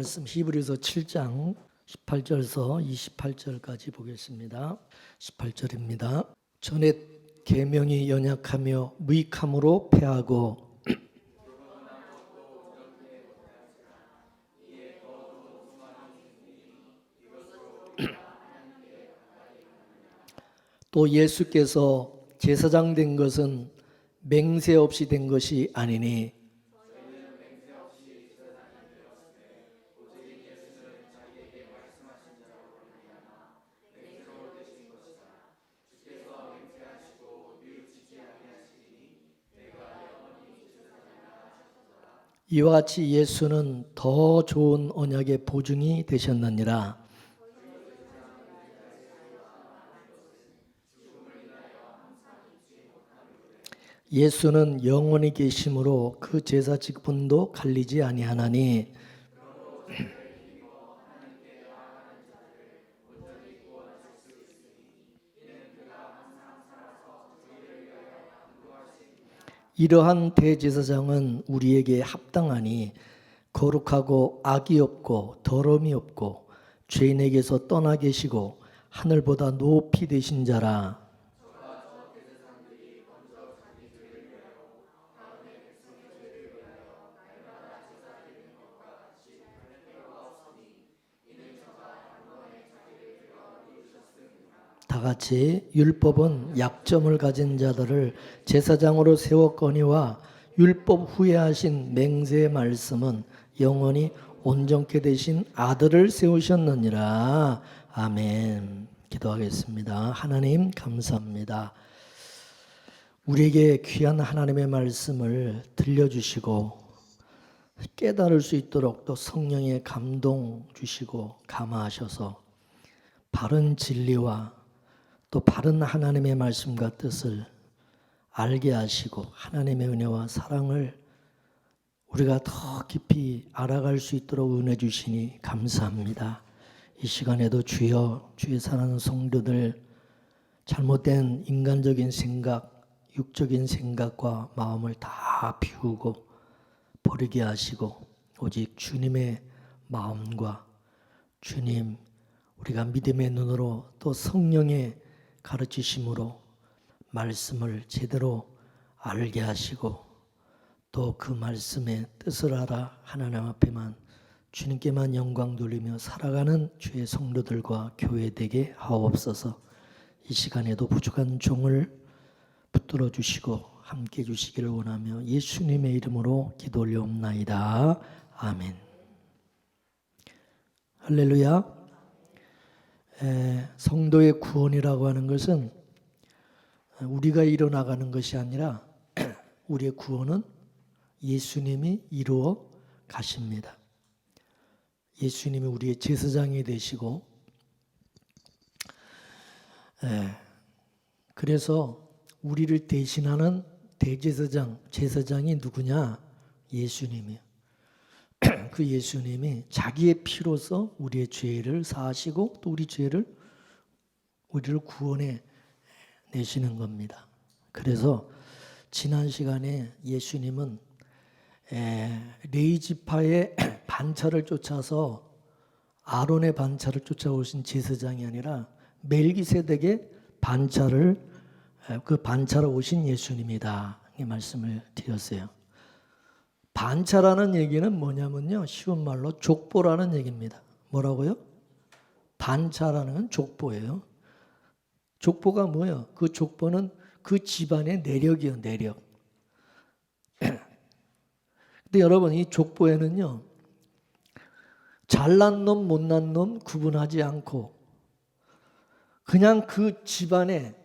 말씀 히브리서 7장 18절에서 28절까지 보겠습니다. 18절입니다. 전에 계명이 연약하며 무익함으로 패하고 또 예수께서 제사장 된 것은 맹세 없이 된 것이 아니니 이와 같이 예수는 더 좋은 언약의 보증이 되셨느니라. 예수는 영원히 계심으로 그 제사 직분도 갈리지 아니하나니 이러한 대제사장은 우리에게 합당하니 거룩하고 악이 없고 더러움이 없고 죄인에게서 떠나 계시고 하늘보다 높이 되신 자라. 다 같이 율법은 약점을 가진 자들을 제사장으로 세웠거니와 율법 후에 하신 맹세의 말씀은 영원히 온전케 되신 아들을 세우셨느니라. 아멘. 기도하겠습니다. 하나님 감사합니다. 우리에게 귀한 하나님의 말씀을 들려주시고 깨달을 수 있도록 또 성령의 감동 주시고 감화하셔서 바른 진리와 또 바른 하나님의 말씀과 뜻을 알게 하시고 하나님의 은혜와 사랑을 우리가 더 깊이 알아갈 수 있도록 은혜 주시니 감사합니다. 이 시간에도 주여 주의 사랑하는 성도들 잘못된 인간적인 생각, 육적인 생각과 마음을 다 비우고 버리게 하시고 오직 주님의 마음과 주님 우리가 믿음의 눈으로 또 성령의 가르치심으로 말씀을 제대로 알게 하시고 또 그 말씀의 뜻을 알아 하나님 앞에만 주님께만 영광 돌리며 살아가는 주의 성도들과 교회 되게 하옵소서. 이 시간에도 부족한 종을 붙들어 주시고 함께 주시기를 원하며 예수님의 이름으로 기도 올려옵나이다. 아멘. 할렐루야. 성도의 구원이라고 하는 것은 우리가 이뤄나가는 것이 아니라 우리의 구원은 예수님이 이루어 가십니다. 예수님이 우리의 제사장이 되시고 그래서 우리를 대신하는 대제사장, 제사장이 누구냐? 예수님이요. 그 예수님이 자기의 피로서 우리의 죄를 사하시고 또 우리를 구원해 내시는 겁니다. 그래서 지난 시간에 예수님은 레위지파의 반차를 쫓아서 아론의 반차를 쫓아오신 제사장이 아니라 멜기세덱의 그 반차로 오신 예수님이다. 이 말씀을 드렸어요. 반차라는 얘기는 뭐냐면요. 쉬운 말로 족보라는 얘기입니다. 뭐라고요? 반차라는 건 족보예요. 족보가 뭐예요? 그 족보는 그 집안의 내력이요. 내력. 근데 여러분 이 족보에는요. 잘난 놈 못난 놈 구분하지 않고 그냥 그 집안에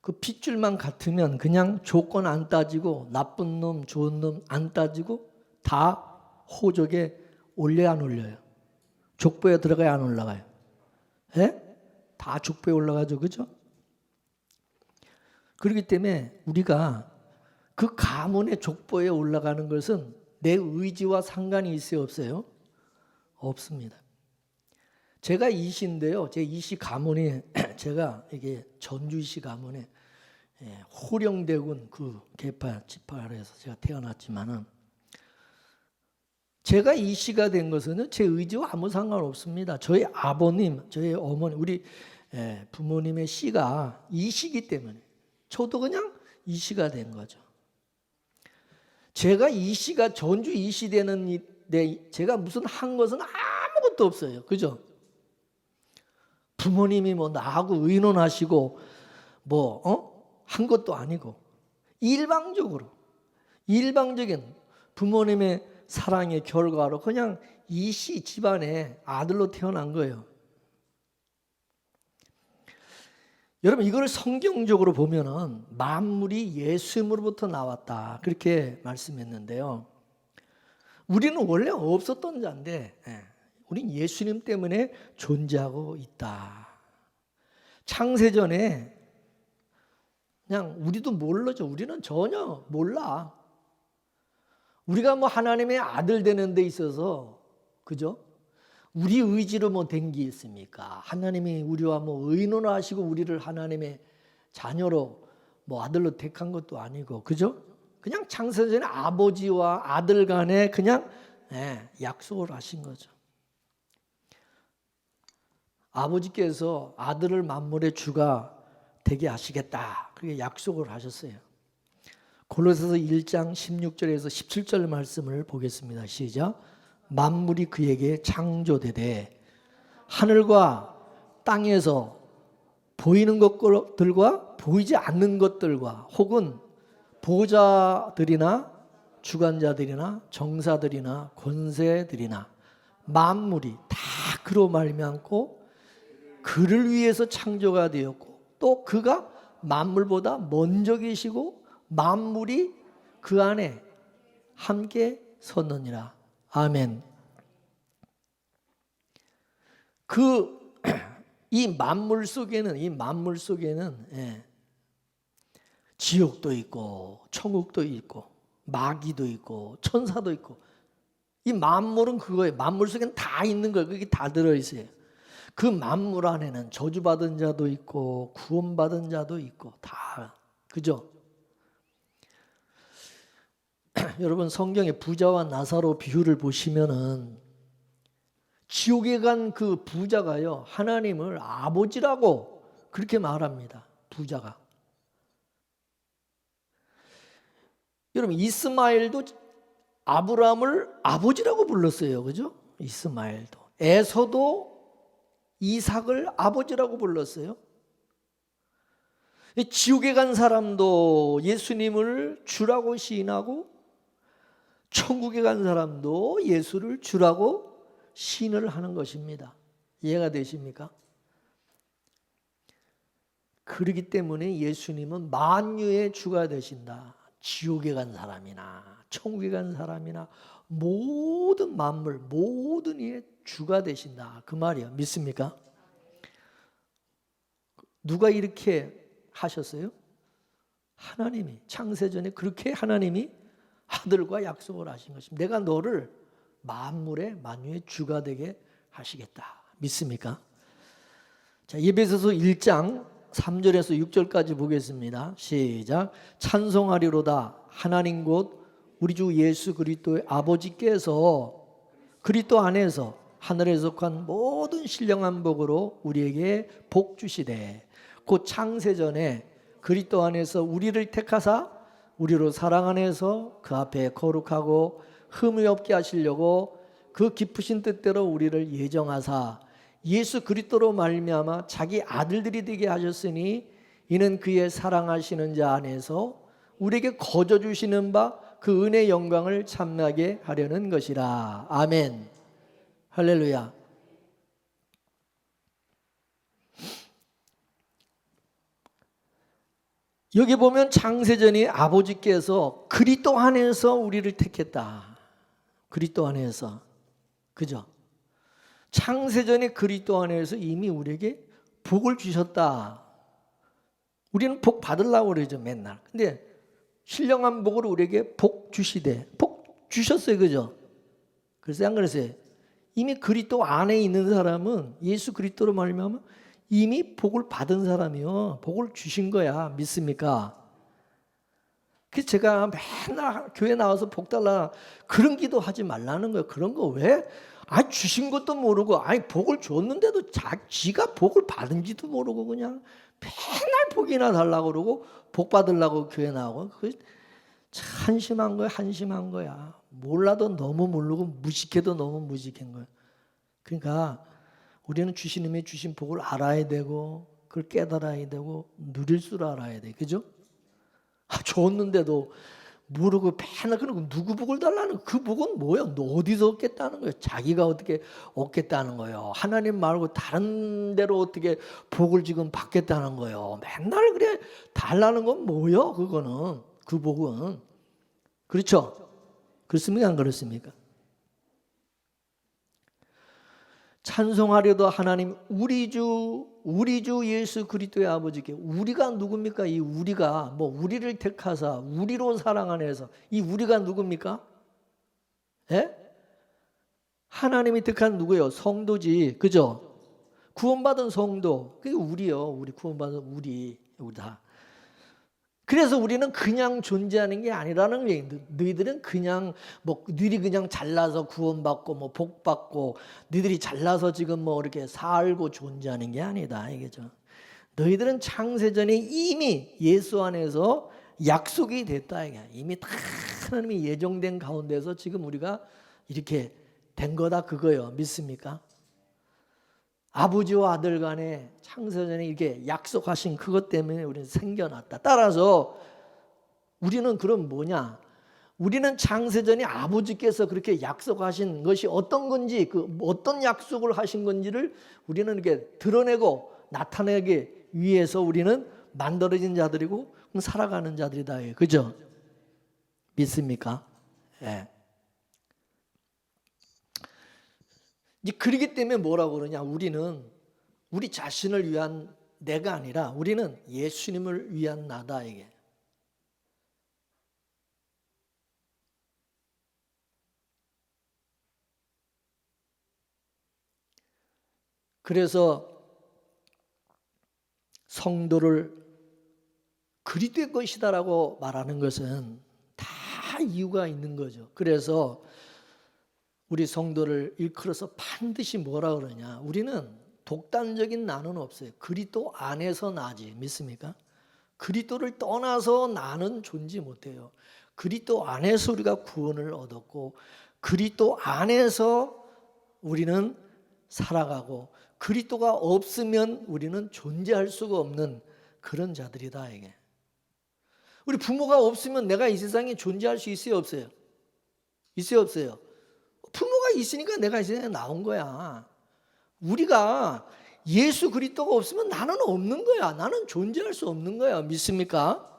그 핏줄만 같으면 그냥 조건 안 따지고 나쁜 놈 좋은 놈 안 따지고 다 호적에 올려야 안 올려요? 족보에 들어가야 안 올라가요? 예? 다 족보에 올라가죠. 그죠? 그렇기 때문에 우리가 그 가문의 족보에 올라가는 것은 내 의지와 상관이 있어요? 없어요? 없습니다. 제가 이시인데요. 제 이시 가문이 제가 이게 전주시 가문에 호령대군 그 계파 지파에서 제가 태어났지만은 제가 이씨가 된 것은 제 의지와 아무 상관없습니다. 저희 아버님, 저희 어머니, 우리 부모님의 씨가 이씨기 때문에 저도 그냥 이씨가 된 거죠. 제가 이씨가 전주 이씨 되는데 제가 무슨 한 것은 아무것도 없어요. 그죠? 부모님이 뭐 나하고 의논하시고 한 것도 아니고 일방적인 부모님의 사랑의 결과로 그냥 이씨 집안의 아들로 태어난 거예요. 여러분, 이걸 성경적으로 보면은 만물이 예수님으로부터 나왔다 그렇게 말씀했는데요. 우리는 원래 없었던 자인데 우린 예수님 때문에 존재하고 있다. 창세전에 그냥 우리도 모르죠. 우리는 전혀 몰라. 우리가 뭐 하나님의 아들 되는 데 있어서, 그죠? 우리 의지로 뭐 된 게 있습니까? 하나님이 우리와 뭐 의논하시고 우리를 하나님의 자녀로 뭐 아들로 택한 것도 아니고, 그죠? 그냥 창세전에 아버지와 아들 간에 그냥 약속을 하신 거죠. 아버지께서 아들을 만물의 주가 되게 하시겠다, 그렇게 약속을 하셨어요. 골로새서 1장 16절에서 17절 말씀을 보겠습니다. 시작. 만물이 그에게 창조되되 하늘과 땅에서 보이는 것들과 보이지 않는 것들과 혹은 보좌들이나 주관자들이나 정사들이나 권세들이나 만물이 다 그로 말미암고 그를 위해서 창조가 되었고 또 그가 만물보다 먼저 계시고 만물이 그 안에 함께 섰느니라. 아멘. 이 만물 속에는 지옥도 있고 천국도 있고 마귀도 있고 천사도 있고, 이 만물은 그거예요. 만물 속에는 다 있는 거예요. 그게 다 들어있어요. 그 만물 안에는 저주받은 자도 있고 구원받은 자도 있고 다, 그죠? 여러분, 성경의 부자와 나사로 비유를 보시면은 지옥에 간 그 부자가요, 하나님을 아버지라고 그렇게 말합니다. 부자가. 여러분, 이스마엘도 아브라함을 아버지라고 불렀어요. 그죠? 이스마엘도. 에서도 이삭을 아버지라고 불렀어요. 지옥에 간 사람도 예수님을 주라고 시인하고 천국에 간 사람도 예수를 주라고 시인을 하는 것입니다. 이해가 되십니까? 그렇기 때문에 예수님은 만유의 주가 되신다. 지옥에 간 사람이나 천국에 간 사람이나 모든 만물, 모든 이의 주가 되신다. 그 말이에요. 믿습니까? 누가 이렇게 하셨어요? 하나님이. 창세전에 그렇게 하나님이 아들과 약속을 하신 것입니다. 내가 너를 만물의 만유의 주가 되게 하시겠다. 믿습니까? 자, 에베소서 1장 3절에서 6절까지 보겠습니다. 시작. 찬송하리로다 하나님 곧 우리 주 예수 그리스도의 아버지께서 그리스도 안에서 하늘에 속한 모든 신령한 복으로 우리에게 복 주시되 곧 창세전에 그리스도 안에서 우리를 택하사 우리로 사랑 안에서 그 앞에 거룩하고 흠이 없게 하시려고 그 깊으신 뜻대로 우리를 예정하사 예수 그리스도로 말미암아 자기 아들들이 되게 하셨으니 이는 그의 사랑하시는 자 안에서 우리에게 거저 주시는 바 그 은혜의 영광을 참나게 하려는 것이라. 아멘. 할렐루야. 여기 보면 창세전에 아버지께서 그리스도 안에서 우리를 택했다. 그리스도 안에서. 그죠? 창세전에 그리스도 안에서 이미 우리에게 복을 주셨다. 우리는 복 받으려고 그러죠, 맨날. 근데 신령한 복으로 우리에게 복 주시되, 복 주셨어요, 그죠? 그래서 안 그랬어요? 이미 그리스도 안에 있는 사람은 예수 그리스도로 말미암아 이미 복을 받은 사람이요, 복을 주신 거야. 믿습니까? 그래서 제가 맨날 교회 나와서 복 달라 그런 기도 하지 말라는 거예요. 그런 거 왜? 주신 것도 모르고 복을 줬는데도 지가 복을 받은지도 모르고 그냥 맨날 복이나 달라고 그러고 복 받으려고 교회 나오고 한심한 거야. 한심한 거야. 몰라도 너무 모르고 무식해도 너무 무식한 거야. 그러니까 우리는 주시님이 주신 복을 알아야 되고 그걸 깨달아야 되고 누릴 줄 알아야 돼. 그죠? 줬는데도 모르고 맨날 그러고 누구 복을 달라는 그 복은 뭐야? 너 어디서 얻겠다는 거예요? 자기가 어떻게 얻겠다는 거예요? 하나님 말고 다른 데로 어떻게 복을 지금 받겠다는 거예요? 맨날 그래 달라는 건 뭐예요? 그거는 그 복은 그렇죠? 그렇습니까? 안 그렇습니까? 찬송하려도 하나님 우리 주 예수 그리스도의 아버지께 우리가 누굽니까? 이 우리가 우리를 택하사 우리로 사랑하네서 이 우리가 누굽니까? 예? 하나님이 택한 누구예요? 성도지, 그죠? 구원받은 성도, 그게 우리요. 우리 구원받은 우리 다. 그래서 우리는 그냥 존재하는 게 아니라는 얘기예요. 너희들은 그냥 너희들이 그냥 잘나서 구원받고 복받고 너희들이 잘나서 지금 이렇게 살고 존재하는 게 아니다 이거죠. 너희들은 창세전에 이미 예수 안에서 약속이 됐다 이게. 이미 다 하나님이 예정된 가운데서 지금 우리가 이렇게 된 거다 그거예요. 믿습니까? 아버지와 아들 간에 창세전에 이렇게 약속하신 그것 때문에 우리는 생겨났다. 따라서 우리는 그럼 뭐냐? 우리는 창세전에 아버지께서 그렇게 약속하신 것이 어떤 건지 어떤 약속을 하신 건지를 우리는 이렇게 드러내고 나타내기 위해서 우리는 만들어진 자들이고 살아가는 자들이다. 그죠? 믿습니까? 예. 이제 그러기 때문에 뭐라고 그러냐? 우리는 우리 자신을 위한 내가 아니라 우리는 예수님을 위한 나다 이게. 그래서 성도를 그리스도의 것이다라고 말하는 것은 다 이유가 있는 거죠. 그래서 우리 성도를 일컬어서 반드시 뭐라 그러냐? 우리는 독단적인 나는 없어요. 그리스도 안에서 나지. 믿습니까? 그리스도를 떠나서 나는 존재 못해요. 그리스도 안에서 우리가 구원을 얻었고 그리스도 안에서 우리는 살아가고 그리스도가 없으면 우리는 존재할 수가 없는 그런 자들이다 이게. 우리 부모가 없으면 내가 이 세상에 존재할 수 있어요 없어요? 있어요 없어요? 부모가 있으니까 내가 이 세상에 나온 거야. 우리가 예수 그리스도가 없으면 나는 없는 거야. 나는 존재할 수 없는 거야. 믿습니까?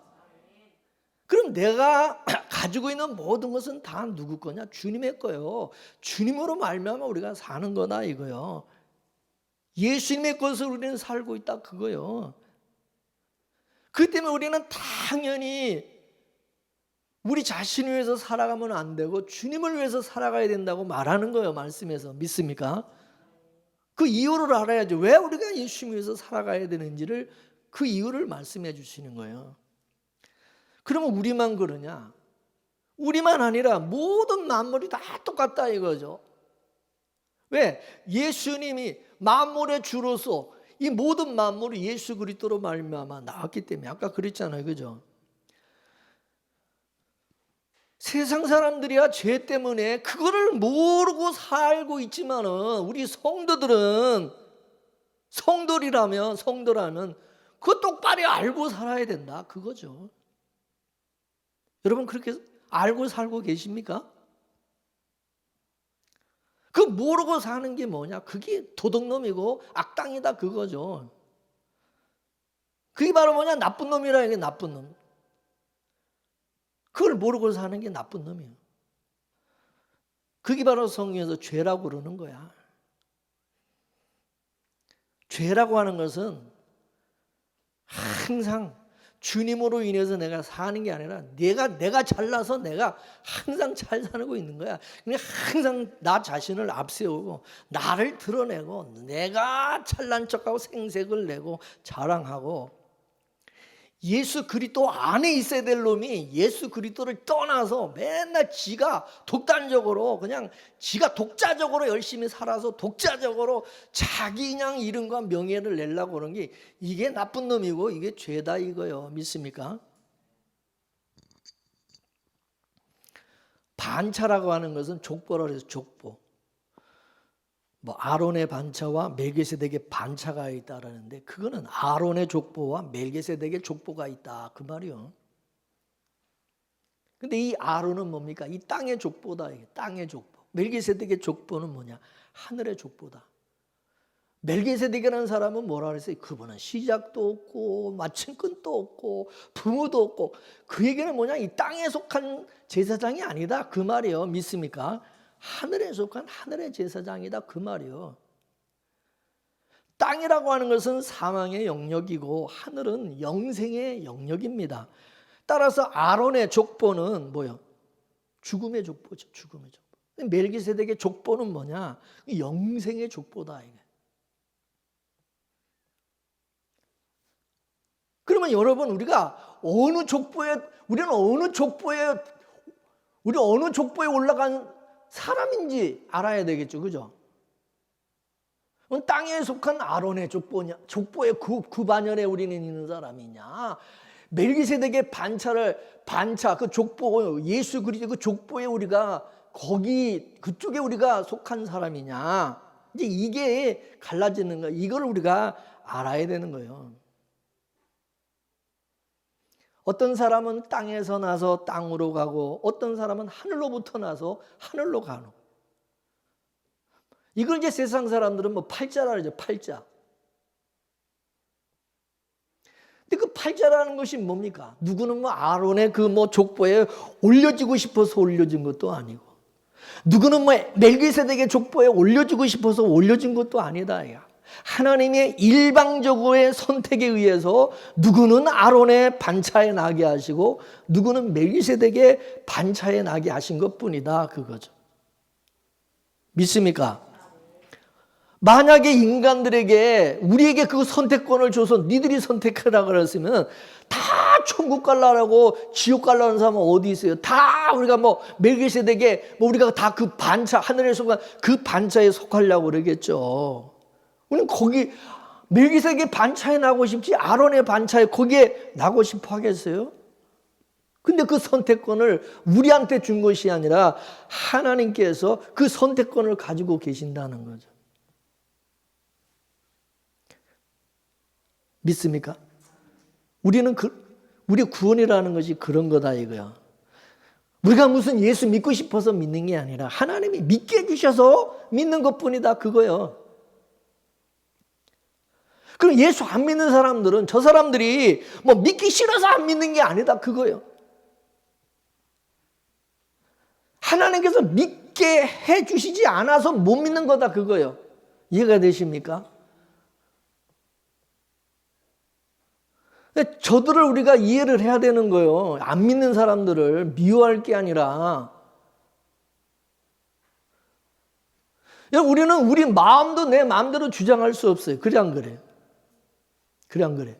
그럼 내가 가지고 있는 모든 것은 다 누구 거냐? 주님의 거요. 주님으로 말미암아 우리가 사는 거다 이거요. 예수님의 것을 우리는 살고 있다 그거요. 그 때문에 우리는 당연히 우리 자신을 위해서 살아가면 안 되고 주님을 위해서 살아가야 된다고 말하는 거예요. 말씀에서. 믿습니까? 그 이유를 알아야죠. 왜 우리가 예수님을 위해서 살아가야 되는지를 그 이유를 말씀해 주시는 거예요. 그러면 우리만 그러냐? 우리만 아니라 모든 만물이 다 똑같다 이거죠. 왜? 예수님이 만물의 주로서 이 모든 만물이 예수 그리스도로 말미암아 나왔기 때문에 아까 그랬잖아요. 그죠? 세상 사람들이야 죄 때문에 그거를 모르고 살고 있지만은 우리 성도라면 그거 똑바로 알고 살아야 된다 그거죠. 여러분 그렇게 알고 살고 계십니까? 그 모르고 사는 게 뭐냐? 그게 도둑놈이고 악당이다 그거죠. 그게 바로 뭐냐? 나쁜 놈이라 이게 나쁜 놈. 그걸 모르고 사는 게 나쁜 놈이에요. 그게 바로 성경에서 죄라고 그러는 거야. 죄라고 하는 것은 항상 주님으로 인해서 내가 사는 게 아니라 내가 잘나서 내가 항상 잘 살고 있는 거야. 그냥 항상 나 자신을 앞세우고 나를 드러내고 내가 잘난 척하고 생색을 내고 자랑하고 예수 그리스도 안에 있어야 될 놈이 예수 그리스도를 떠나서 맨날 지가 독단적으로 그냥 지가 독자적으로 열심히 살아서 독자적으로 자기 그냥 이름과 명예를 내려고 하는 게 이게 나쁜 놈이고 이게 죄다 이거요. 믿습니까? 반차라고 하는 것은 족보라고 해서 족보. 뭐 아론의 반차와 멜기세덱의 반차가 있다라는데 그거는 아론의 족보와 멜기세덱의 족보가 있다 그 말이요. 근데 이 아론은 뭡니까? 이 땅의 족보다. 이게 땅의 족보. 멜기세덱의 족보는 뭐냐? 하늘의 족보다. 멜기세덱이라는 사람은 뭐라 그랬어요? 그분은 시작도 없고 마침끈도 없고 부모도 없고 그 얘기는 뭐냐? 이 땅에 속한 제사장이 아니다 그 말이요. 믿습니까? 하늘에 속한 하늘의 제사장이다 그 말이요. 땅이라고 하는 것은 사망의 영역이고 하늘은 영생의 영역입니다. 따라서 아론의 족보는 뭐요? 죽음의 족보죠. 죽음의 족보. 멜기세덱의 족보는 뭐냐? 영생의 족보다. 이게. 그러면 여러분 우리가 어느 족보에 우리는 어느 족보에 올라간 사람인지 알아야 되겠죠. 그죠? 땅에 속한 아론의 족보의 그 반열에 우리는 있는 사람이냐? 멜기세덱의 반차 그 족보 예수 그리스도 그 족보에 우리가 그쪽에 우리가 속한 사람이냐? 이제 이게 갈라지는 거예요. 이걸 우리가 알아야 되는 거예요. 어떤 사람은 땅에서 나서 땅으로 가고 어떤 사람은 하늘로부터 나서 하늘로 가는. 이걸 이제 세상 사람들은 뭐 팔자라 그러죠. 팔자. 근데 그 팔자라는 것이 뭡니까? 누구는 뭐 아론의 그 뭐 족보에 올려지고 싶어서 올려진 것도 아니고 누구는 뭐 멜기세덱의 족보에 올려지고 싶어서 올려진 것도 아니다. 야. 하나님의 일방적으로의 선택에 의해서 누구는 아론의 반차에 나게 하시고 누구는 멜기세덱의 반차에 나게 하신 것뿐이다 그거죠. 믿습니까? 만약에 인간들에게 우리에게 그 선택권을 줘서 니들이 선택하라 그랬으면 다 천국 갈라고 지옥 갈라는 사람은 어디 있어요? 다 우리가 뭐 멜기세덱에 뭐 우리가 다 그 반차 하늘에 속한 그 반차에 속하려고 그러겠죠. 우리는 거기 멜기세덱의 반차에 나고 싶지 아론의 반차에 거기에 나고 싶어 하겠어요? 근데 그 선택권을 우리한테 준 것이 아니라 하나님께서 그 선택권을 가지고 계신다는 거죠. 믿습니까? 우리 구원이라는 것이 그런 거다 이거야. 우리가 무슨 예수 믿고 싶어서 믿는 게 아니라 하나님이 믿게 해주셔서 믿는 것뿐이다 그거요. 그럼 예수 안 믿는 사람들은 저 사람들이 뭐 믿기 싫어서 안 믿는 게 아니다 그거예요. 하나님께서 믿게 해주시지 않아서 못 믿는 거다 그거예요. 이해가 되십니까? 저들을 우리가 이해를 해야 되는 거예요. 안 믿는 사람들을 미워할 게 아니라 우리는 우리 마음도 내 마음대로 주장할 수 없어요. 그래 안 그래요? 그래 안 그래?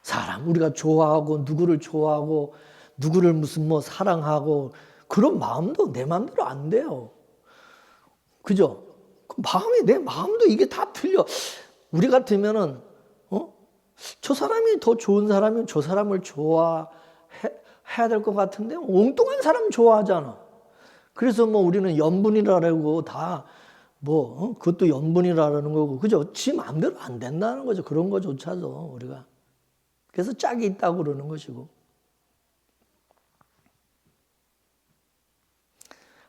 사람 우리가 좋아하고 누구를 무슨 뭐 사랑하고 그런 마음도 내 마음대로 안 돼요. 그죠? 내 마음도 이게 다 틀려. 우리 같으면은 저 사람이 더 좋은 사람이면 저 사람을 좋아해야 될 것 같은데 엉뚱한 사람 좋아하잖아. 그래서 뭐 우리는 연분이라고 다 뭐 그것도 연분이라는 거고 그죠? 지 마음대로 안 된다는 거죠. 그런 거조차도 우리가. 그래서 짝이 있다고 그러는 것이고.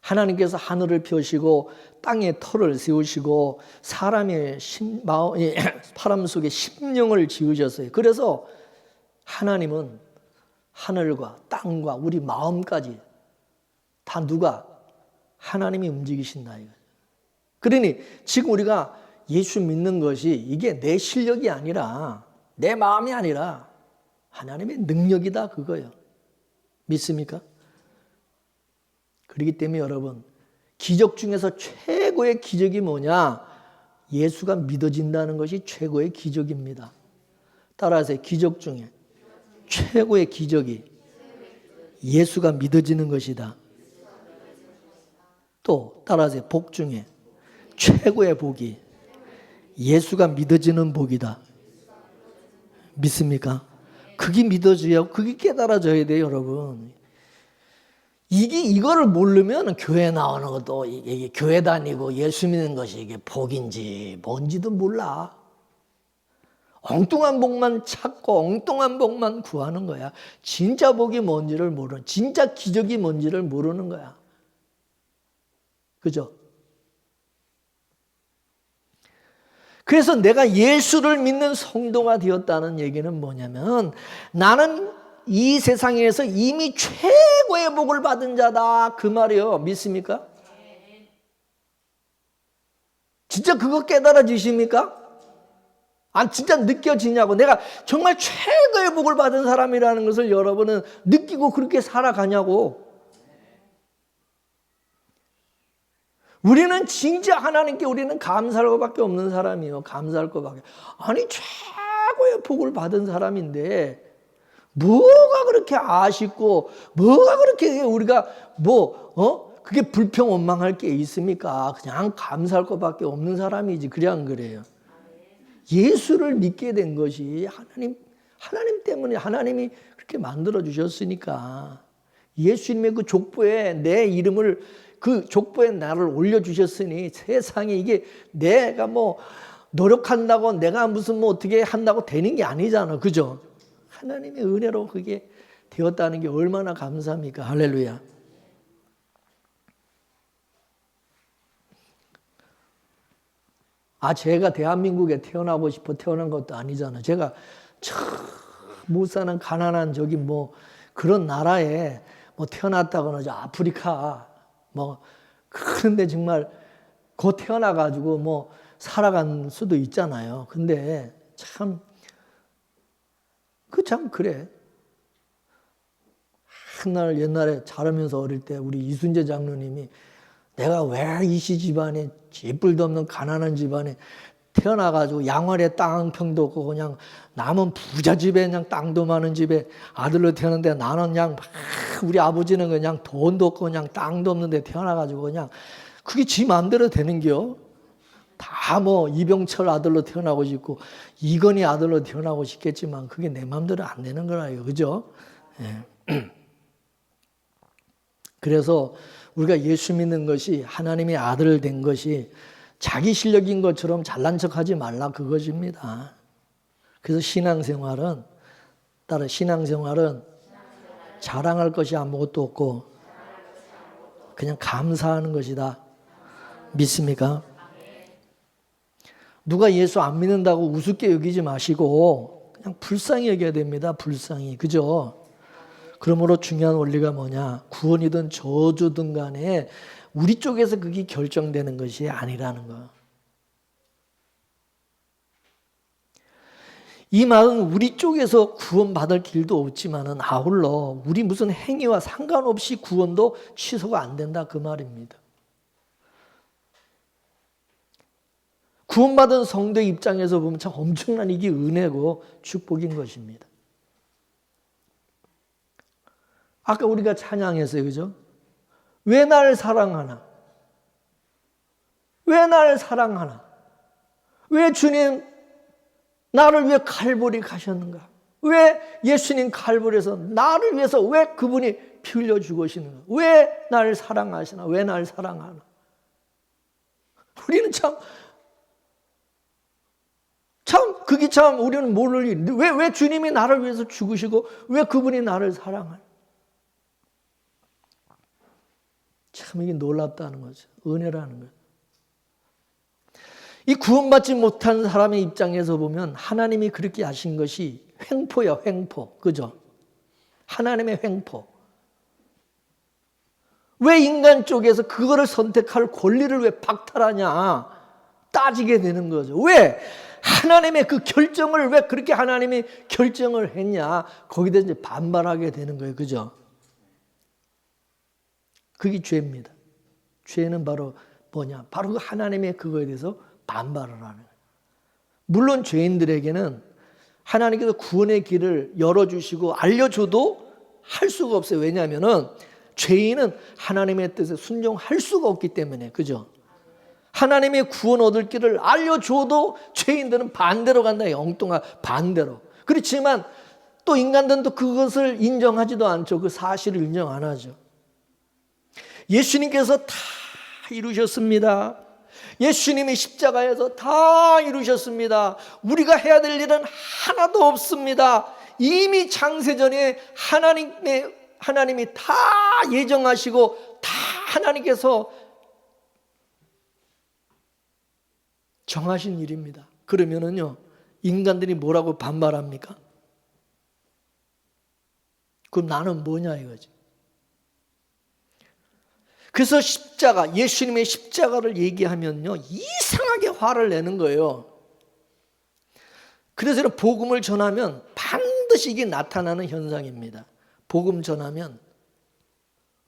하나님께서 하늘을 펴시고 땅에 터를 세우시고 사람의 바람 속에 심령을 지으셨어요. 그래서 하나님은 하늘과 땅과 우리 마음까지 다 누가? 하나님이 움직이신다. 그러니 지금 우리가 예수 믿는 것이 이게 내 실력이 아니라 내 마음이 아니라 하나님의 능력이다 그거예요. 믿습니까? 그렇기 때문에 여러분 기적 중에서 최고의 기적이 뭐냐? 예수가 믿어진다는 것이 최고의 기적입니다. 따라하세요. 기적 중에 최고의 기적이 예수가 믿어지는 것이다. 또 따라하세요. 복 중에 최고의 복이 예수가 믿어지는 복이다. 믿습니까? 그게 믿어져야, 그게 깨달아져야 돼요, 여러분. 이거를 모르면 교회 나오는 것도, 이게 교회 다니고 예수 믿는 것이 이게 복인지 뭔지도 몰라. 엉뚱한 복만 찾고 엉뚱한 복만 구하는 거야. 진짜 복이 뭔지를 모르는, 진짜 기적이 뭔지를 모르는 거야. 그죠? 그래서 내가 예수를 믿는 성도가 되었다는 얘기는 뭐냐면, 나는 이 세상에서 이미 최고의 복을 받은 자다, 그 말이에요. 믿습니까? 진짜 그거 깨달아지십니까? 진짜 느껴지냐고. 내가 정말 최고의 복을 받은 사람이라는 것을 여러분은 느끼고 그렇게 살아가냐고. 우리는 진짜 하나님께 우리는 감사할 것밖에 없는 사람이에요. 감사할 것밖에. 아니, 최고의 복을 받은 사람인데 뭐가 그렇게 아쉽고 뭐가 그렇게 우리가 그게 불평원망할 게 있습니까? 그냥 감사할 것밖에 없는 사람이지. 그래 안 그래요? 예수를 믿게 된 것이 하나님 때문에, 하나님이 그렇게 만들어 주셨으니까. 예수님의 그 족보에 내 이름을, 그 족보에 나를 올려주셨으니 세상에 이게 내가 노력한다고, 내가 무슨 어떻게 한다고 되는 게 아니잖아. 그죠? 하나님의 은혜로 그게 되었다는 게 얼마나 감사합니까? 할렐루야. 제가 대한민국에 태어나고 싶어 태어난 것도 아니잖아. 제가 못 사는 가난한 그런 나라에 태어났다거나 아프리카 그런데 정말 곧 태어나가지고 살아간 수도 있잖아요. 근데 참 그래. 한날 옛날에 자라면서 어릴 때 우리 이순재 장로님이 내가 왜 이씨 집안에 쥐뿔도 없는 가난한 집안에 태어나가지고 양활에 땅평도 없고 그냥 남은 부자 집에 그냥 땅도 많은 집에 아들로 태어났는데 나는 그냥 우리 아버지는 그냥 돈도 없고 그냥 땅도 없는데 태어나가지고 그냥 그게 지 마음대로 되는겨. 다 이병철 아들로 태어나고 싶고 이건희 아들로 태어나고 싶겠지만 그게 내 마음대로 안 되는 거라요. 그죠? 예. 그래서 우리가 예수 믿는 것이 하나님의 아들 된 것이 자기 실력인 것처럼 잘난 척하지 말라 그것입니다. 그래서 신앙생활은 자랑할 것이 아무것도 없고 그냥 감사하는 것이다. 믿습니까? 누가 예수 안 믿는다고 우습게 여기지 마시고 그냥 불쌍히 여겨야 됩니다. 불쌍히. 그죠? 그러므로 중요한 원리가 뭐냐? 구원이든 저주든 간에 우리 쪽에서 그게 결정되는 것이 아니라는 거. 이 말은 우리 쪽에서 구원받을 길도 없지만은 아울러 우리 무슨 행위와 상관없이 구원도 취소가 안 된다 그 말입니다. 구원받은 성도의 입장에서 보면 참 엄청난 이게 은혜고 축복인 것입니다. 아까 우리가 찬양했어요. 그죠? 왜 나를 사랑하나? 왜 나를 사랑하나? 왜 주님 나를 위해 칼보리 가셨는가? 왜 예수님 칼보리에서 나를 위해서 왜 그분이 피 흘려 죽으시는가? 왜 나를 사랑하시나? 왜 나를 사랑하나? 우리는 그게 참 우리는 모를 일인데 왜 주님이 나를 위해서 죽으시고 왜 그분이 나를 사랑하나? 참 이게 놀랍다는 거죠. 은혜라는 거예요. 이 구원받지 못한 사람의 입장에서 보면 하나님이 그렇게 하신 것이 횡포야, 횡포. 그죠? 하나님의 횡포. 왜 인간 쪽에서 그거를 선택할 권리를 왜 박탈하냐? 따지게 되는 거죠. 왜? 하나님의 그 결정을 왜 그렇게 하나님이 결정을 했냐? 거기에 대해서 이제 반발하게 되는 거예요. 그죠? 그게 죄입니다. 죄는 바로 뭐냐? 바로 그 하나님의 그거에 대해서 반발을 하는 거예요. 물론 죄인들에게는 하나님께서 구원의 길을 열어주시고 알려줘도 할 수가 없어요. 왜냐하면은 죄인은 하나님의 뜻에 순종할 수가 없기 때문에. 그죠? 하나님의 구원 얻을 길을 알려줘도 죄인들은 반대로 간다. 엉뚱한 반대로. 그렇지만 또 인간들은 또 그것을 인정하지도 않죠. 그 사실을 인정 안 하죠. 예수님께서 다 이루셨습니다. 예수님이 십자가에서 다 이루셨습니다. 우리가 해야 될 일은 하나도 없습니다. 이미 창세전에 하나님이 다 예정하시고 다 하나님께서 정하신 일입니다. 그러면은요, 인간들이 뭐라고 반발합니까? 그럼 나는 뭐냐 이거지. 그래서 예수님의 십자가를 얘기하면요, 이상하게 화를 내는 거예요. 그래서 복음을 전하면 반드시 이게 나타나는 현상입니다. 복음 전하면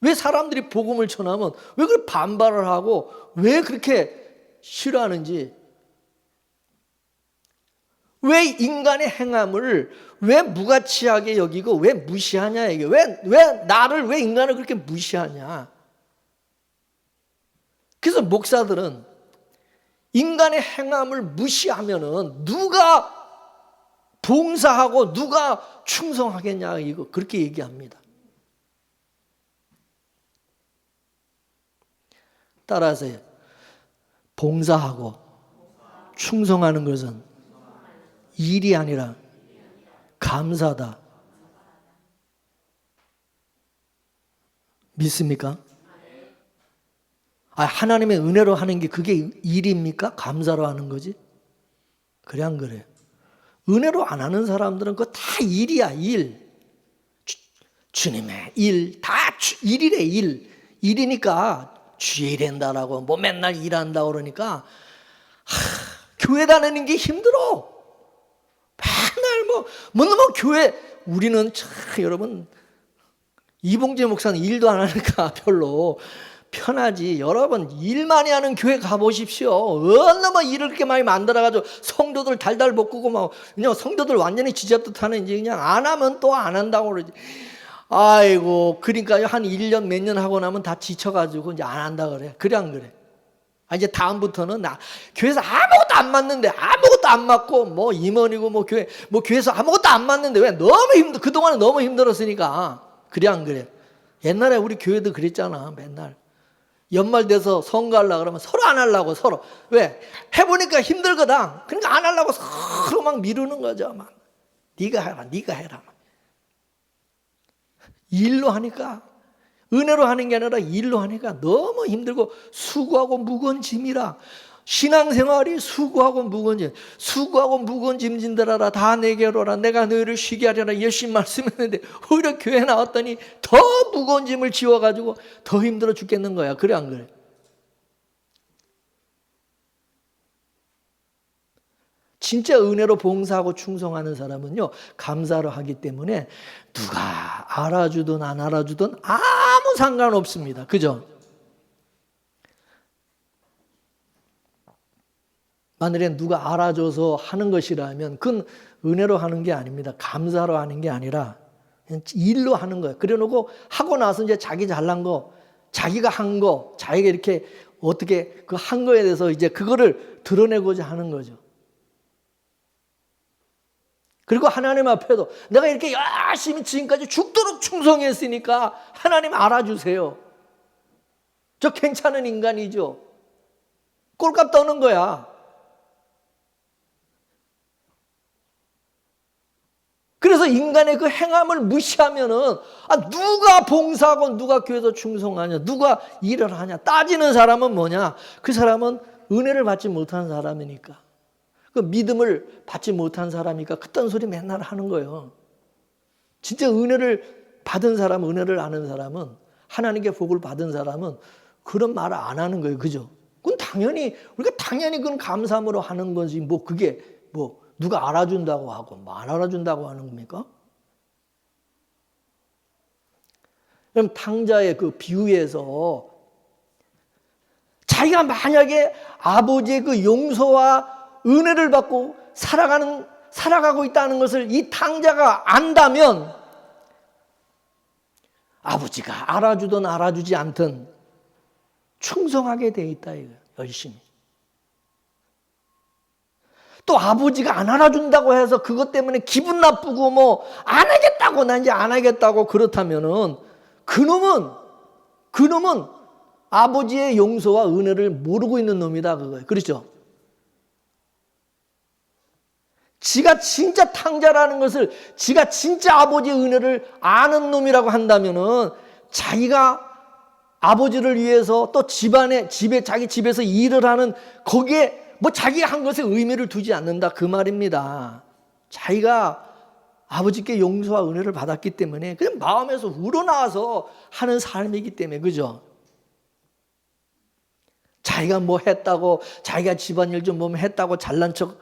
왜 사람들이 복음을 전하면 왜 그렇게 반발을 하고 왜 그렇게 싫어하는지, 왜 인간의 행함을 왜 무가치하게 여기고 왜 무시하냐 이게. 왜 인간을 그렇게 무시하냐. 그래서 목사들은 인간의 행함을 무시하면은 누가 봉사하고 누가 충성하겠냐 이거 그렇게 얘기합니다. 따라서 봉사하고 충성하는 것은 일이 아니라 감사다. 믿습니까? 하나님의 은혜로 하는 게 그게 일입니까? 감사로 하는 거지? 그래 안 그래? 은혜로 안 하는 사람들은 그거 다 일이야. 일. 주님의 일. 다 일이래. 일이니까 주일 한다라고 뭐 맨날 일한다 그러니까 교회 다니는 게 힘들어. 맨날 뭐 교회. 우리는 참 여러분 이봉재 목사는 일도 안 하니까 별로 편하지. 여러분 일 많이 하는 교회 가보십시오. 얼마나 일을 그렇게 많이 만들어가지고 성도들 달달 볶고 그냥 성도들 완전히 지잡듯 하는 이제 그냥 안 하면 또 안 한다고 그러지. 아이고, 그러니까 한 1년 몇 년 하고 나면 다 지쳐가지고 이제 안 한다 그래. 그래 안 그래? 이제 다음부터는 교회에서 아무것도 안 맞는데 아무것도 안 맞고 뭐 임원이고 교회에서 아무것도 안 맞는데 왜 너무 그동안에 너무 힘들었으니까. 그래 안 그래? 옛날에 우리 교회도 그랬잖아. 맨날 연말 돼서 선거하려고 그러면 서로 안 하려고 서로. 왜? 해보니까 힘들거든. 그러니까 안 하려고 서로 막 미루는 거죠. 막. 네가 해라. 일로 하니까, 은혜로 하는 게 아니라 일로 하니까 너무 힘들고 수고하고 무거운 짐이라. 신앙생활이 수고하고 무거운 짐 진들하라. 다 내게로 오라. 내가 너희를 쉬게 하려나. 열심히 말씀했는데 오히려 교회 나왔더니 더 무거운 짐을 지워가지고 더 힘들어 죽겠는 거야. 그래 안 그래? 진짜 은혜로 봉사하고 충성하는 사람은요, 감사로 하기 때문에 누가 알아주든 안 알아주든 아무 상관없습니다. 그죠? 만일에 누가 알아줘서 하는 것이라면 그건 은혜로 하는 게 아닙니다. 감사로 하는 게 아니라 그냥 일로 하는 거예요. 그래 놓고 하고 나서 이제 자기 잘난 거, 자기가 한 거, 자기가 이렇게 어떻게 그 한 거에 대해서 이제 그거를 드러내고자 하는 거죠. 그리고 하나님 앞에도 내가 이렇게 열심히 지금까지 죽도록 충성했으니까 하나님 알아주세요. 저 괜찮은 인간이죠. 꼴값 떠는 거야. 그래서 인간의 그 행함을 무시하면은 누가 봉사하고 누가 교회에서 충성하냐, 누가 일을 하냐 따지는 사람은 뭐냐? 그 사람은 은혜를 받지 못한 사람이니까, 그 믿음을 받지 못한 사람이니까 그딴 소리 맨날 하는 거예요. 진짜 은혜를 받은 사람, 은혜를 아는 사람은, 하나님께 복을 받은 사람은 그런 말을 안 하는 거예요. 그죠? 그건 우리가 당연히 그건 감사함으로 하는 거지. 그게 누가 알아준다고 하고 안 알아준다고 하는 겁니까? 그럼 탕자의 그 비유에서 자기가 만약에 아버지의 그 용서와 은혜를 받고 살아가고 있다는 것을 이 탕자가 안다면 아버지가 알아주든 알아주지 않든 충성하게 돼 있다 이거예요. 열심히. 또 아버지가 안 알아준다고 해서 그것 때문에 기분 나쁘고 뭐 안 하겠다고 나 이제 안 하겠다고 그렇다면은 그놈은 아버지의 용서와 은혜를 모르고 있는 놈이다 그거예요. 그렇죠? 지가 진짜 탕자라는 것을 지가 진짜 아버지의 은혜를 아는 놈이라고 한다면은 자기가 아버지를 위해서 또 자기 집에서 일을 하는 거기에 뭐 자기가 한 것에 의미를 두지 않는다 그 말입니다. 자기가 아버지께 용서와 은혜를 받았기 때문에 그냥 마음에서 우러나와서 하는 삶이기 때문에 그죠? 자기가 뭐 했다고 자기가 집안일 좀 뭐 했다고 잘난 척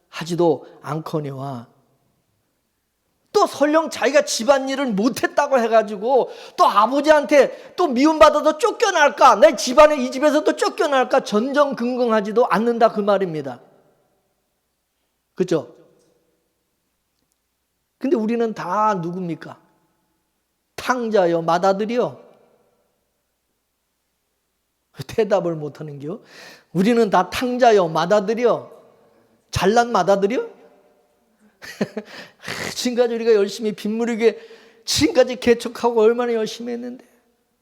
하지도 않거니와 또 설령 자기가 집안일을 못했다고 해가지고 또 아버지한테 또 미움받아도 쫓겨날까 내 집안에 이 집에서 또 쫓겨날까 전전긍긍하지도 않는다 그 말입니다. 그렇죠? 근데 우리는 다 누굽니까? 탕자요 맏아들이요? 대답을 못하는겨? 우리는 다 탕자요 맏아들이요? 잘난 맏아들이요? 지금까지 우리가 열심히 빗물이게 지금까지 개척하고 얼마나 열심히 했는데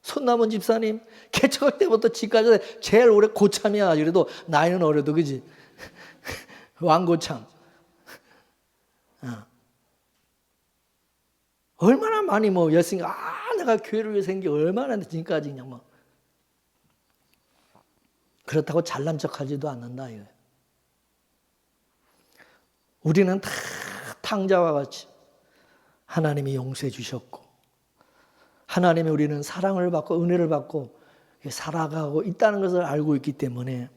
손남은 집사님 개척할 때부터 지금까지 제일 오래 고참이야. 그래도 나이는 어려도 그지? 왕고참. 얼마나 많이 뭐 열심히 내가 교회를 위해 생겨 얼마나 지금까지 그냥 뭐 그렇다고 잘난 척하지도 않는다 이거예요. 우리는 다 탕자와 같이 하나님이 용서해 주셨고 하나님이 우리는 사랑을 받고 은혜를 받고 살아가고 있다는 것을 알고 있기 때문에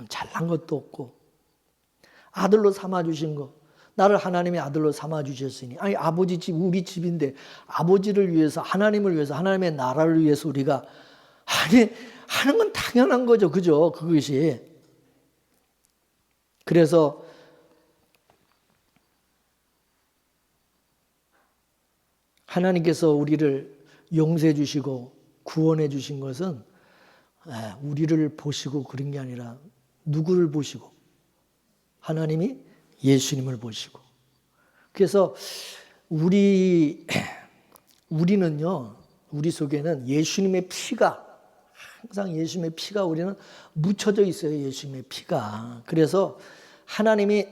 잘난 것도 없고 아들로 삼아주신 거 나를 하나님의 아들로 삼아주셨으니 아니 아버지 집 우리 집인데 아버지를 위해서 하나님을 위해서 하나님의 나라를 위해서 우리가 하는 건 당연한 거죠. 그죠? 그것이. 그래서 하나님께서 우리를 용서해 주시고 구원해 주신 것은 우리를 보시고 그런 게 아니라 누구를 보시고 하나님이 예수님을 보시고 그래서 우리는요 우리 속에는 예수님의 피가 항상 예수님의 피가 우리는 묻혀져 있어요. 예수님의 피가. 그래서 하나님이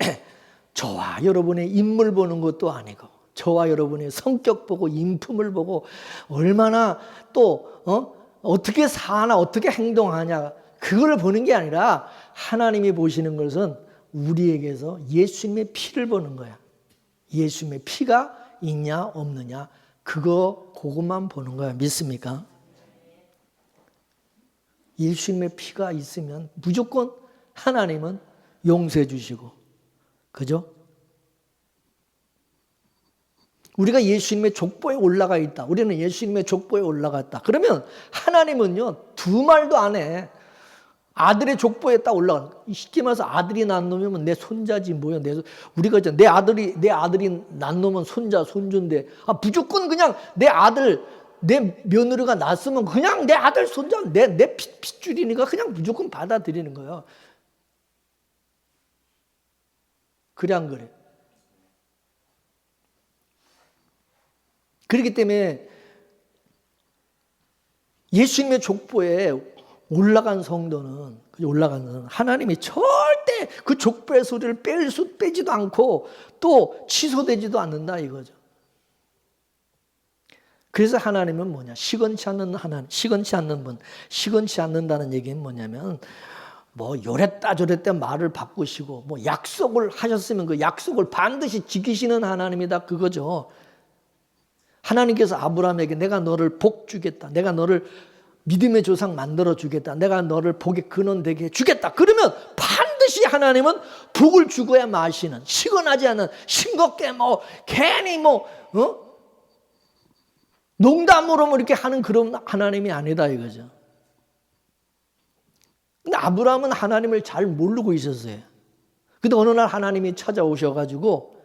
저와 여러분의 인물 보는 것도 아니고 저와 여러분의 성격 보고 인품을 보고 얼마나 또 어떻게 사나 어떻게 행동하냐 그걸 보는 게 아니라 하나님이 보시는 것은 우리에게서 예수님의 피를 보는 거야. 예수님의 피가 있냐 없느냐 그것만 보는 거야. 믿습니까? 예수님의 피가 있으면 무조건 하나님은 용서해 주시고 그죠? 우리가 예수님의 족보에 올라가 있다. 우리는 예수님의 족보에 올라갔다. 그러면 하나님은요 두 말도 안 해. 아들의 족보에 딱 올라가. 쉽게 말해서 아들이 낳은 놈이면 내 손자지 뭐야. 우리가 이제 내 아들이 낳은 놈은 손자 손주인데 무조건 그냥 내 아들 내 며느리가 낳았으면 그냥 내 아들 손자 내 핏줄이니까 그냥 무조건 받아들이는 거예요. 그래 안 그래? 그렇기 때문에 예수님의 족보에 올라간 성도는 하나님이 절대 그 족보의 소리를 빼지도 않고 또 취소되지도 않는다 이거죠. 그래서 하나님은 뭐냐? 시건치 않는 하나님, 시건치 않는 분, 시건치 않는다는 얘기는 뭐냐면 뭐 요랬다 저랬다 말을 바꾸시고 뭐 약속을 하셨으면 그 약속을 반드시 지키시는 하나님이다 그거죠. 하나님께서 아브라함에게 내가 너를 복 주겠다. 내가 너를 믿음의 조상 만들어 주겠다. 내가 너를 복의 근원 되게 해주겠다. 그러면 반드시 하나님은 복을 주고야 마시는 시건하지 않는 싱겁게 뭐 괜히 뭐 농담으로 뭐 이렇게 하는 그런 하나님이 아니다 이거죠. 근데 아브라함은 하나님을 잘 모르고 있었어요. 근데 어느 날 하나님이 찾아오셔가지고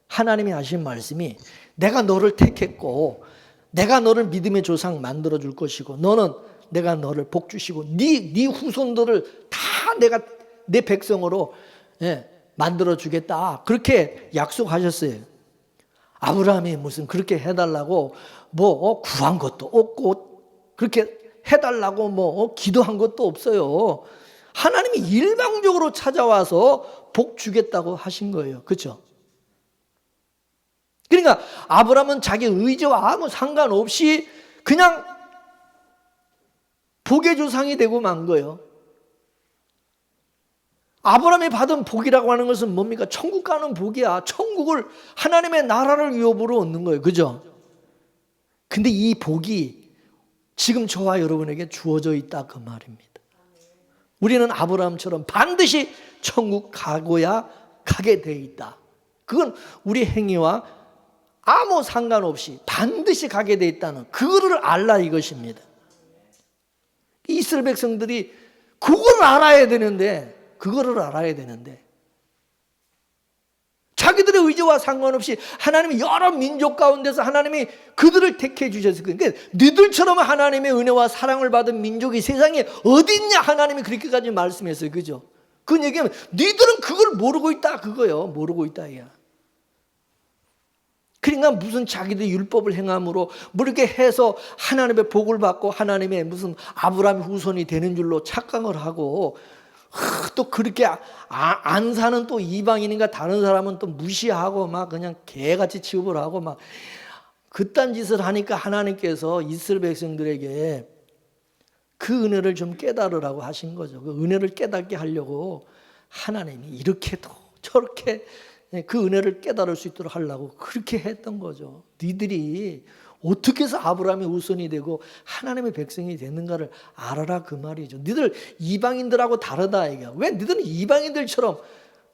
하나님이 하신 말씀이 내가 너를 택했고 내가 너를 믿음의 조상 만들어줄 것이고 너는 내가 너를 복 주시고 네 후손들을 다 내가 내 백성으로 만들어주겠다. 그렇게 약속하셨어요. 아브라함이 무슨 그렇게 해달라고 구한 것도 없고 그렇게 해달라고 기도한 것도 없어요. 하나님이 일방적으로 찾아와서 복 주겠다고 하신 거예요. 그렇죠? 그러니까 아브라함은 자기 의지와 아무 상관없이 그냥 복의 조상이 되고 만 거예요. 아브라함이 받은 복이라고 하는 것은 뭡니까? 천국 가는 복이야. 천국을 하나님의 나라를 유업으로 얻는 거예요. 그죠? 근데 이 복이 지금 저와 여러분에게 주어져 있다 그 말입니다. 우리는 아브라함처럼 반드시 천국 가고야 가게 돼 있다. 그건 우리 행위와 아무 상관없이 반드시 가게 돼 있다는 그거를 알라 이것입니다. 이스라엘 백성들이 그거를 알아야 되는데 자기들의 의지와 상관없이 하나님이 여러 민족 가운데서 하나님이 그들을 택해 주셨어요. 그러니까 너희들처럼 하나님의 은혜와 사랑을 받은 민족이 세상에 어디 있냐 하나님이 그렇게까지 말씀했어요. 그죠? 그 얘기하면 너희들은 그걸 모르고 있다 그거예요. 모르고 있다 야. 그러니까 무슨 자기들 율법을 행함으로 이렇게 해서 하나님의 복을 받고 하나님의 무슨 아브라함의 후손이 되는 줄로 착각을 하고 또 그렇게 안 사는 또 이방인인가 다른 사람은 또 무시하고 막 그냥 개같이 취급을 하고 막 그딴 짓을 하니까 하나님께서 이스라엘 백성들에게 그 은혜를 좀 깨달으라고 하신 거죠. 그 은혜를 깨닫게 하려고 하나님이 이렇게도 저렇게 그 은혜를 깨달을 수 있도록 하려고 그렇게 했던 거죠. 니들이 어떻게 해서 아브라함의 후손이 되고 하나님의 백성이 되는가를 알아라 그 말이죠. 니들 이방인들하고 다르다 이게. 왜 니들은 이방인들처럼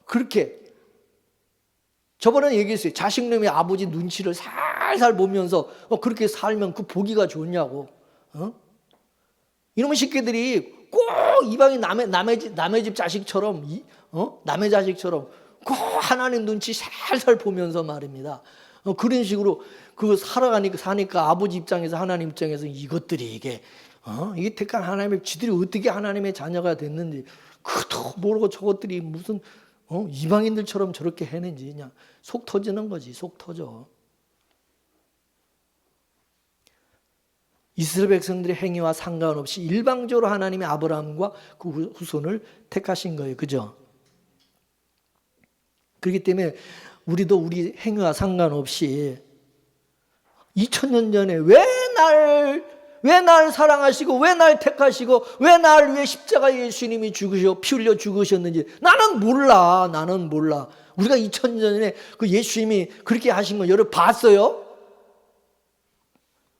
그렇게 저번에 얘기했어요. 자식놈이 아버지 눈치를 살살 보면서 그렇게 살면 그 보기가 좋냐고. 이놈의 새끼들이 꼭 이방인 남의 집 자식처럼 남의 자식처럼 꼭 하나님 눈치 살살 보면서 말입니다. 그런 식으로 그 사니까 아버지 입장에서 하나님 입장에서 이것들이 이게 택한 하나님의 지들이 어떻게 하나님의 자녀가 됐는지 그도 모르고 저것들이 무슨 이방인들처럼 저렇게 해낸지 그냥 속 터지는 거지. 속 터져. 이스라엘 백성들의 행위와 상관없이 일방적으로 하나님이 아브라함과 그 후손을 택하신 거예요. 그죠? 그렇기 때문에 우리도 우리 행위와 상관없이 2000년 전에 왜 날 사랑하시고 왜 날 택하시고 왜 날 위해 십자가 예수님이 죽으셔 피 흘려 죽으셨는지 나는 몰라. 우리가 2000년 전에 그 예수님이 그렇게 하신 거 여러분 봤어요?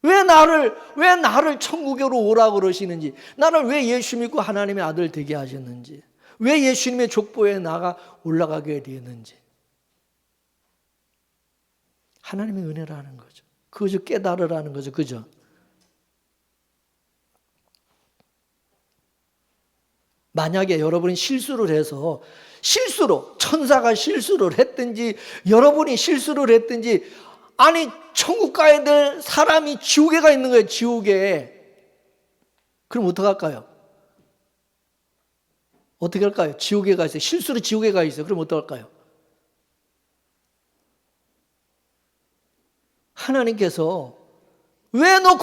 왜 나를 천국으로 오라고 그러시는지 나를 왜 예수 믿고 하나님의 아들 되게 하셨는지 왜 예수님의 족보에 나가 올라가게 되었는지 하나님의 은혜라는 거죠. 그것을 깨달으라는 거죠. 그죠? 만약에 여러분이 실수로 천사가 실수를 했든지 여러분이 실수를 했든지 아니 천국 가야 될 사람이 지옥에 가 있는 거예요. 지옥에. 그럼 어떡할까요? 어떻게 할까요? 지옥에 가 있어요. 실수로 지옥에 가 있어요. 그럼 어떡할까요? 하나님께서 왜 너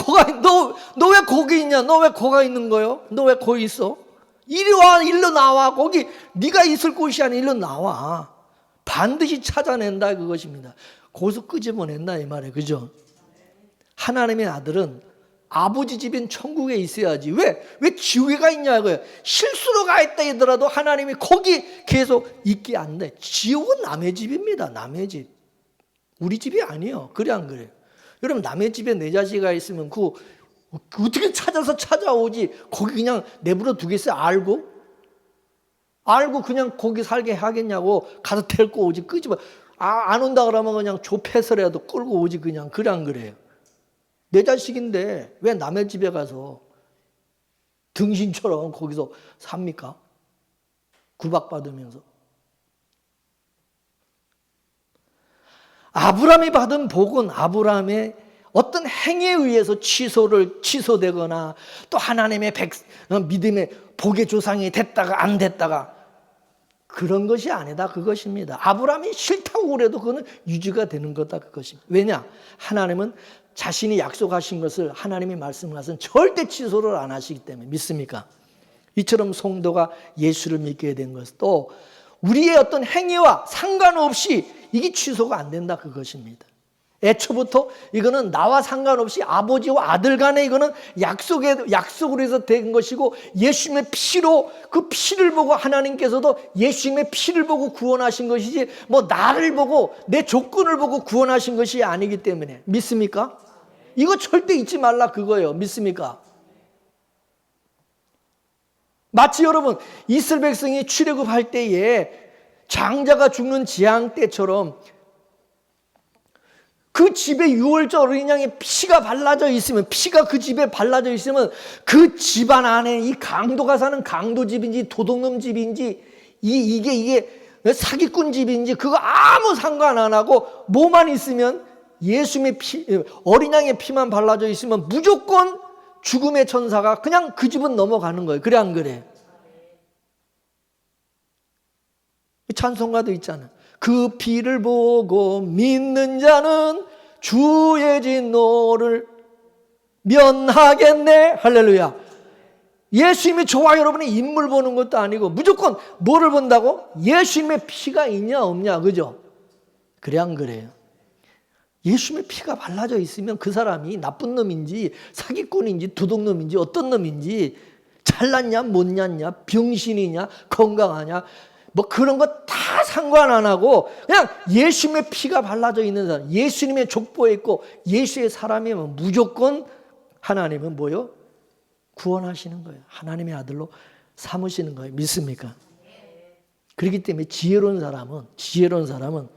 왜 거기 있냐? 너 왜 거기 있는 거요? 너 왜 거기 있어? 이리 와, 일로 나와. 거기 네가 있을 곳이 아니라 일로 나와. 반드시 찾아낸다 그것입니다. 거기서 끄집어낸다 이 말이에요. 그죠? 하나님의 아들은 아버지 집인 천국에 있어야지. 왜 지옥에 가 있냐고요. 실수로 가 있다 하더라도 하나님이 거기 계속 있게 안 돼. 지옥은 남의 집입니다. 남의 집. 우리 집이 아니에요. 그래 안 그래요? 여러분 남의 집에 내 자식이 있으면 그 어떻게 찾아오지. 거기 그냥 내버려 두겠어요? 알고 그냥 거기 살게 하겠냐고 가서 데리고 오지. 끄집어. 안 온다 그러면 그냥 좁혀서라도 끌고 오지 그냥. 그래 안 그래요? 내 자식인데 왜 남의 집에 가서 등신처럼 거기서 삽니까? 구박받으면서. 아브라함이 받은 복은 아브라함의 어떤 행위에 의해서 취소되거나 또 하나님의 믿음의 복의 조상이 됐다가 안 됐다가 그런 것이 아니다 그것입니다. 아브라함이 싫다고 그래도 그거는 유지가 되는 거다 그것입니다. 왜냐? 하나님은 자신이 약속하신 것을 하나님이 말씀을 하신 절대 취소를 안 하시기 때문에. 믿습니까? 이처럼 성도가 예수를 믿게 된 것도 우리의 어떤 행위와 상관없이 이게 취소가 안 된다 그것입니다. 애초부터 이거는 나와 상관없이 아버지와 아들 간에 이거는 약속으로 해서 된 것이고, 예수님의 피로, 그 피를 보고 하나님께서도 예수님의 피를 보고 구원하신 것이지 뭐 나를 보고 내 조건을 보고 구원하신 것이 아니기 때문에. 믿습니까? 이거 절대 잊지 말라 그거예요. 믿습니까? 마치 여러분 이스라엘 백성이 출애굽할 때에 장자가 죽는 재앙 때처럼 그 집에 유월절 어린 양의 피가 발라져 있으면, 피가 그 집에 발라져 있으면 그 집안 안에 이 강도가 사는 강도 집인지 도둑놈 집인지 이게 사기꾼 집인지 그거 아무 상관 안 하고 뭐만 있으면 예수님의 피, 어린 양의 피만 발라져 있으면 무조건 죽음의 천사가 그냥 그 집은 넘어가는 거예요. 그래 안 그래? 찬송가도 있잖아요. 그 피를 보고 믿는 자는 주의 진노를 면하겠네. 할렐루야. 예수님이 저와 여러분의 인물 보는 것도 아니고 무조건 뭐를 본다고? 예수님의 피가 있냐 없냐. 그죠? 그래 안 그래요? 예수님의 피가 발라져 있으면 그 사람이 나쁜 놈인지 사기꾼인지 도둑놈인지 어떤 놈인지 잘났냐 못났냐 병신이냐 건강하냐 뭐 그런 거 다 상관 안 하고 그냥 예수님의 피가 발라져 있는 사람, 예수님의 족보에 있고 예수의 사람이면 무조건 하나님은 뭐요? 구원하시는 거예요. 하나님의 아들로 삼으시는 거예요. 믿습니까? 그렇기 때문에 지혜로운 사람은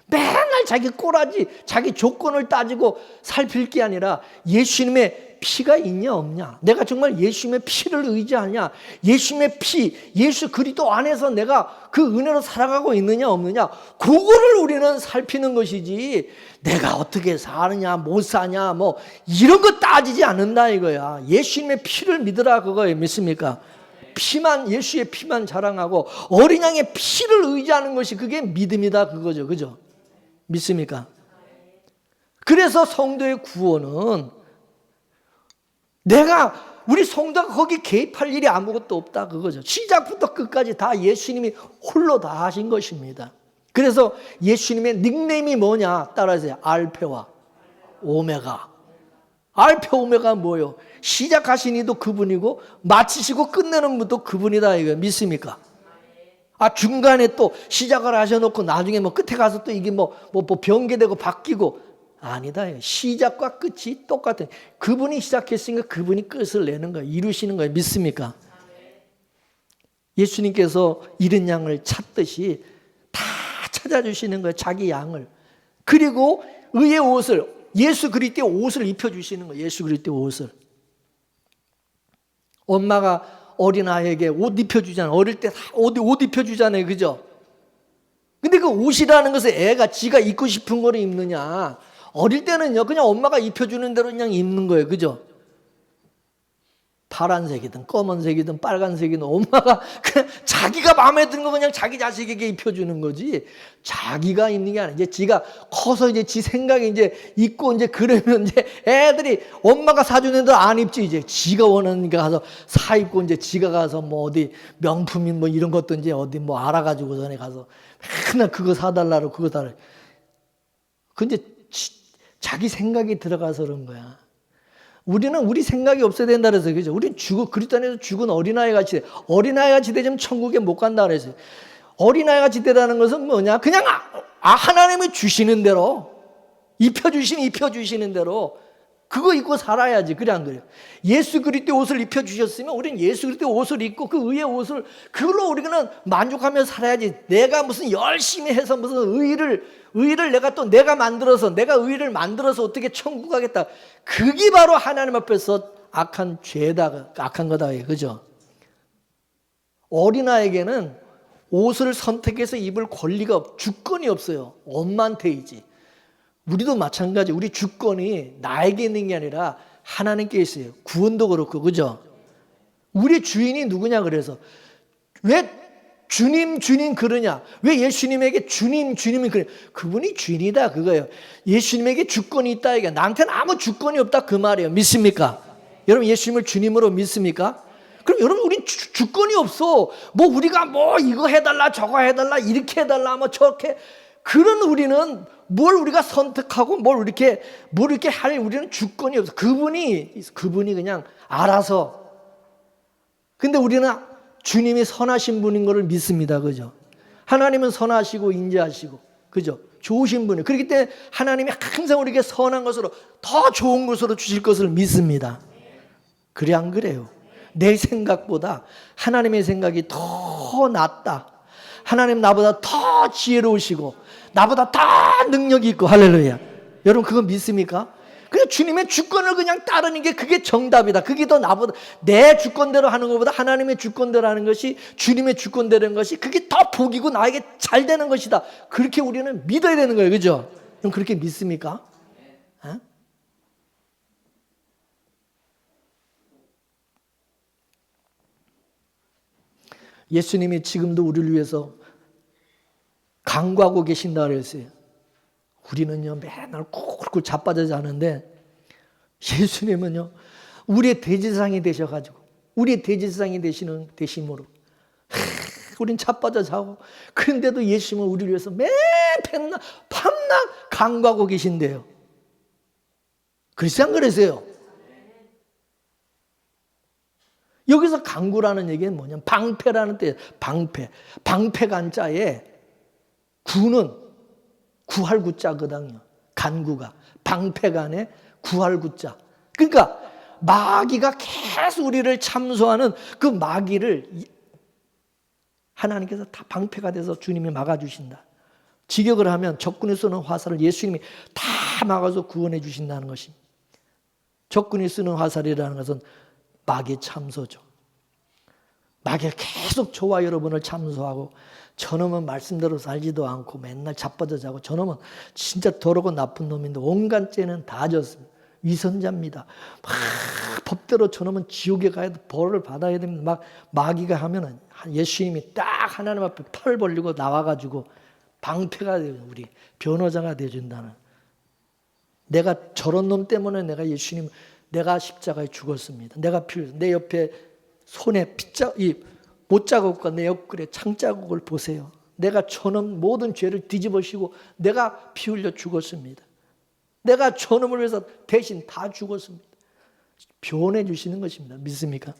맨날 자기 꼬라지, 자기 조건을 따지고 살필 게 아니라 예수님의 피가 있냐 없냐, 내가 정말 예수님의 피를 의지하냐, 예수님의 피, 예수 그리스도 안에서 내가 그 은혜로 살아가고 있느냐 없느냐, 그거를 우리는 살피는 것이지 내가 어떻게 사느냐 못 사냐 뭐 이런 거 따지지 않는다 이거야. 예수님의 피를 믿으라 그거예요. 믿습니까? 피만, 예수의 피만 자랑하고 어린 양의 피를 의지하는 것이 그게 믿음이다 그거죠. 그죠? 믿습니까? 그래서 성도의 구원은 우리 성도가 거기 개입할 일이 아무것도 없다 그거죠. 시작부터 끝까지 다 예수님이 홀로 다 하신 것입니다. 그래서 예수님의 닉네임이 뭐냐 따라하세요. 알페와 오메가. 알페 오메가 뭐예요? 시작하신 이도 그분이고 마치시고 끝내는 분도 그분이다 이거예요. 믿습니까? 중간에 또 시작을 하셔놓고 나중에 뭐 끝에 가서 또 이게 뭐 변개되고 바뀌고 아니다. 시작과 끝이 똑같은, 그분이 시작했으니까 그분이 끝을 내는 거예요. 이루시는 거예요. 믿습니까? 예수님께서 잃은 양을 찾듯이 다 찾아주시는 거예요. 자기 양을. 그리고 의의 옷을, 예수 그리스도의 옷을 입혀주시는 거예요. 예수 그리스도의 옷을. 엄마가 어린아이에게 옷 입혀주잖아요. 어릴 때 옷 입혀주잖아요. 그죠? 근데 그 옷이라는 것은 애가 지가 입고 싶은 거를 입느냐, 어릴 때는요 그냥 엄마가 입혀주는 대로 그냥 입는 거예요. 그죠? 파란색이든 검은색이든 빨간색이든 엄마가 그냥 자기가 마음에 드는 거 그냥 자기 자식에게 입혀주는 거지, 자기가 입는 게 아니야. 이제 지가 커서 이제 지 생각이 이제 있고 이제 그러면 이제 애들이 엄마가 사주는 대로 안 입지. 이제 지가 원하는 게 가서 사 입고 이제 지가 가서 뭐 어디 명품인 뭐 이런 것도 이제 어디 뭐 알아가지고 전에 가서 맨날 그거 사달라고 그거 달라. 근데 자기 생각이 들어가서 그런 거야. 우리는 우리 생각이 없어야 된다 그래서 그죠? 우리는 그리스도 안에서 죽은 어린아이 같이 돼. 어린아이 같이 되면 천국에 못 간다 그래서. 어린아이 같이 되라는 것은 뭐냐? 그냥 하나님이 주시는 대로 입혀주시는 대로 그거 입고 살아야지. 그래 안 그래요? 예수 그리스도의 옷을 입혀주셨으면 우리는 예수 그리스도의 옷을 입고 그 의의 옷을 그걸로 우리는 만족하며 살아야지. 내가 무슨 열심히 해서 무슨 의를 내가 만들어서 내가 의를 만들어서 어떻게 천국 가겠다. 그게 바로 하나님 앞에서 악한 죄다, 악한 거다, 그죠? 어린아이에게는 옷을 선택해서 입을 권리가 주권이 없어요. 엄마한테이지. 우리도 마찬가지. 우리 주권이 나에게 있는 게 아니라 하나님께 있어요. 구원도 그렇고, 그죠? 우리 주인이 누구냐 그래서. 왜 주님 주님 그러냐? 왜 예수님에게 주님이 그래? 그분이 주인이다 그거예요. 예수님에게 주권이 있다 이게. 나한테는 아무 주권이 없다 그 말이에요. 믿습니까? 여러분 예수님을 주님으로 믿습니까? 그럼 여러분 우린 주권이 없어. 뭐 우리가 뭐 이거 해달라 저거 해달라 이렇게 해달라 뭐 저렇게 그런 우리는 뭘 우리가 선택하고 뭘 이렇게 할 우리는 주권이 없어. 그분이 그냥 알아서. 근데 우리는 주님이 선하신 분인 것을 믿습니다. 그죠? 하나님은 선하시고 인자하시고 그죠? 좋으신 분이에요. 그렇기 때문에 하나님이 항상 우리에게 선한 것으로 더 좋은 것으로 주실 것을 믿습니다. 그래 안 그래요? 내 생각보다 하나님의 생각이 더 낫다. 하나님 나보다 더 지혜로우시고 나보다 더 능력이 있고 할렐루야. 여러분 그거 믿습니까? 그냥 주님의 주권을 그냥 따르는 게 그게 정답이다. 그게 더 나보다 내 주권대로 하는 것보다 하나님의 주권대로 하는 것이 주님의 주권대로 하는 것이 그게 더 복이고 나에게 잘 되는 것이다. 그렇게 우리는 믿어야 되는 거예요. 그죠? 그럼 그렇게 믿습니까? 어? 예수님이 지금도 우리를 위해서 강구하고 계신다 그랬어요. 우리는요 맨날 꿀꿀 자빠져 자는데 예수님은요 우리의 대제사장이 되셔가지고 우리의 대제사장이 되심으로 우린 자빠져 자고 그런데도 예수님은 우리를 위해서 맨 밤낮 강구하고 계신대요. 그렇지 안 그러세요? 여기서 강구라는 얘기는 뭐냐면 방패라는 뜻이에요. 방패간자에 구는 구할 구자거든요. 간구가 방패간에 구할 구자. 그러니까 마귀가 계속 우리를 참소하는 그 마귀를 하나님께서 다 방패가 돼서 주님이 막아주신다. 직역을 하면 적군이 쏘는 화살을 예수님이 다 막아서 구원해 주신다는 것입니다. 적군이 쓰는 화살이라는 것은 마귀의 참소죠. 마귀가 계속 저와 여러분을 참소하고 저놈은 말씀대로 살지도 않고 맨날 자빠져 자고 저놈은 진짜 더럽고 나쁜 놈인데 온갖 죄는 다 졌습니다. 위선자입니다. 막 법대로 저놈은 지옥에 가야 돼. 벌을 받아야 됩니다. 막 마귀가 하면은 예수님이 딱 하나님 앞에 팔 벌리고 나와가지고 방패가 되어 우리 변호자가 되어준다는. 내가 저런 놈 때문에 내가 십자가에 죽었습니다. 내 옆에 손에 못자국과 내 옆구리에 창자국을 보세요. 내가 저놈 모든 죄를 뒤집어쓰고 내가 피 흘려 죽었습니다. 내가 저놈을 위해서 대신 다 죽었습니다. 변해 주시는 것입니다. 믿습니까?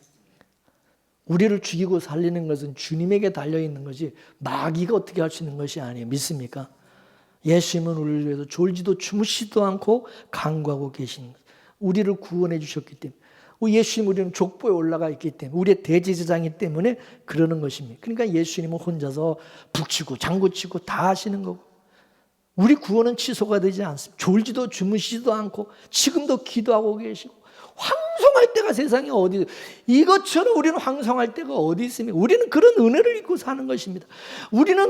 우리를 죽이고 살리는 것은 주님에게 달려있는 것이 마귀가 어떻게 할 수 있는 것이 아니에요. 믿습니까? 예수님은 우리를 위해서 졸지도 주무시지도 않고 간구하고 계시는 것. 우리를 구원해 주셨기 때문에 예수님 우리는 족보에 올라가 있기 때문에 우리의 대제사장이기 때문에 그러는 것입니다. 그러니까 예수님은 혼자서 북치고 장구치고 다 하시는 거고 우리 구원은 취소가 되지 않습니다. 졸지도 주무시지도 않고 지금도 기도하고 계시고 황송할 때가 세상에 어디 이것처럼 우리는 황송할 때가 어디 있습니까? 우리는 그런 은혜를 입고 사는 것입니다. 우리가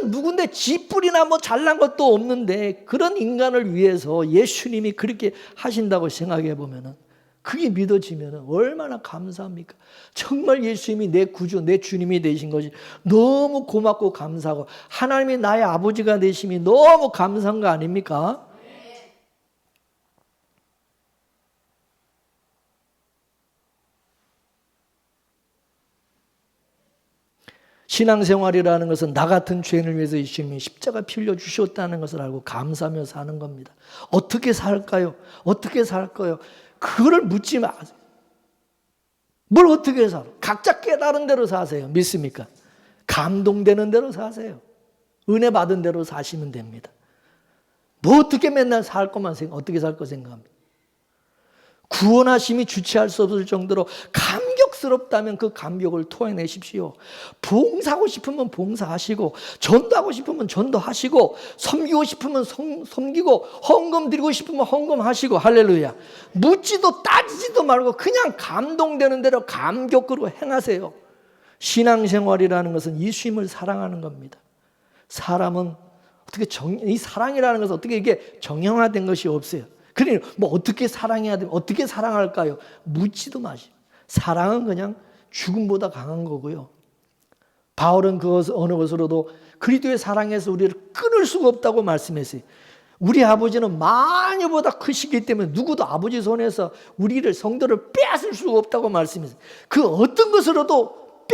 누군데 지뿔이나 뭐 잘난 것도 없는데 그런 인간을 위해서 예수님이 그렇게 하신다고 생각해 보면은 그게 믿어지면 얼마나 감사합니까? 정말 예수님이 내 구주, 내 주님이 되신 것이 너무 고맙고 감사하고 하나님이 나의 아버지가 되심이 너무 감사한 거 아닙니까? 신앙생활이라는 것은 나 같은 죄인을 위해서 예수님이 십자가 피 흘려 주셨다는 것을 알고 감사하며 사는 겁니다. 어떻게 살까요? 어떻게 살까요? 그거를 묻지 마세요. 뭘 어떻게 살아? 각자 깨달은 대로 사세요. 믿습니까? 감동되는 대로 사세요. 은혜 받은 대로 사시면 됩니다. 뭐 어떻게 맨날 살 것만 어떻게 살 거 생각합니다. 구원하심이 주체할 수 없을 정도로 감격 감격스럽다면 그 감격을 토해내십시오. 봉사하고 싶으면 봉사하시고, 전도하고 싶으면 전도하시고, 섬기고 싶으면 섬기고, 헌금 드리고 싶으면 헌금하시고. 할렐루야. 묻지도 따지지도 말고 그냥 감동되는 대로 감격으로 행하세요. 신앙생활이라는 것은 예수님을 사랑하는 겁니다. 사람은 어떻게 이 사랑이라는 것은 어떻게 이게 정형화된 것이 없어요. 그러니 뭐 어떻게 사랑해야 되면 어떻게 사랑할까요? 묻지도 마시고. 사랑은 그냥 죽음보다 강한 거고요. 바울은 그것을 어느 것으로도 그리스도의 사랑에서 우리를 끊을 수가 없다고 말씀했어요. 우리 아버지는 마녀보다 크시기 때문에 누구도 아버지 손에서 우리를 성도를 빼앗을 수가 없다고 말씀했어요. 그 어떤 것으로도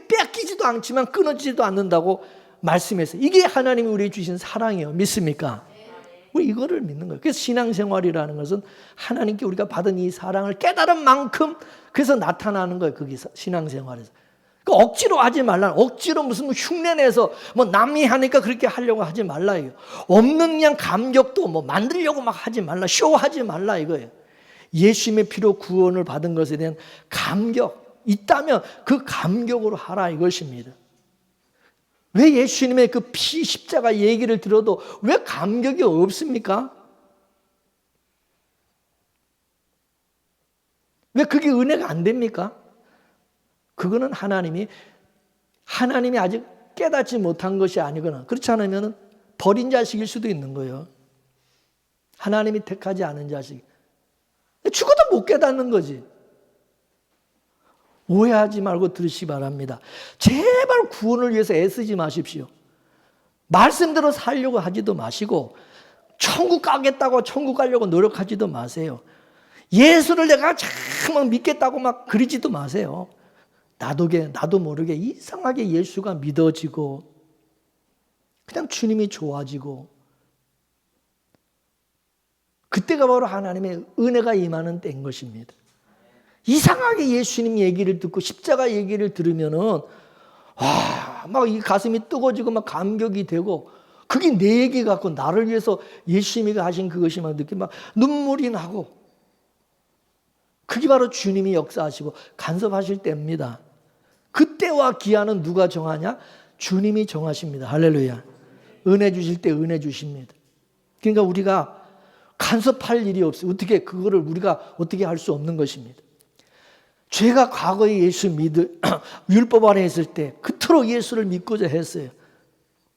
뺏기지도 않지만 끊어지지도 않는다고 말씀했어요. 이게 하나님이 우리에게 주신 사랑이에요. 믿습니까? 우리 이거를 믿는 거예요. 그래서 신앙생활이라는 것은 하나님께 우리가 받은 이 사랑을 깨달은 만큼 그래서 나타나는 거예요. 거기서 신앙생활에서. 그러니까 억지로 하지 말라. 억지로 무슨 흉내내서 뭐 남이 하니까 그렇게 하려고 하지 말라 이거. 없는 그냥 감격도 뭐 만들려고 막 하지 말라. 쇼하지 말라 이거예요. 예수님의 피로 구원을 받은 것에 대한 감격 있다면 그 감격으로 하라 이것입니다. 왜 예수님의 그 피 십자가 얘기를 들어도 왜 감격이 없습니까? 왜 그게 은혜가 안 됩니까? 그거는 하나님이 아직 깨닫지 못한 것이 아니거나 그렇지 않으면 버린 자식일 수도 있는 거예요. 하나님이 택하지 않은 자식. 죽어도 못 깨닫는 거지. 오해하지 말고 들으시기 바랍니다. 제발 구원을 위해서 애쓰지 마십시오. 말씀대로 살려고 하지도 마시고 천국 가겠다고 천국 가려고 노력하지도 마세요. 예수를 내가 참 믿겠다고 막 그러지도 마세요. 나도 모르게 이상하게 예수가 믿어지고 그냥 주님이 좋아지고 그때가 바로 하나님의 은혜가 임하는 때인 것입니다. 이상하게 예수님 얘기를 듣고 십자가 얘기를 들으면은 막 이 가슴이 뜨거워지고 막 감격이 되고 그게 내 얘기 같고 나를 위해서 예수님이 하신 그것이 막 느끼 막 눈물이 나고 그게 바로 주님이 역사하시고 간섭하실 때입니다. 그때와 기한은 누가 정하냐? 주님이 정하십니다. 할렐루야. 은혜 주실 때 은혜 주십니다. 그러니까 우리가 간섭할 일이 없어요. 어떻게 그거를 우리가 어떻게 할 수 없는 것입니다. 제가 과거에 예수 율법 아래 했을 때 그토록 예수를 믿고자 했어요.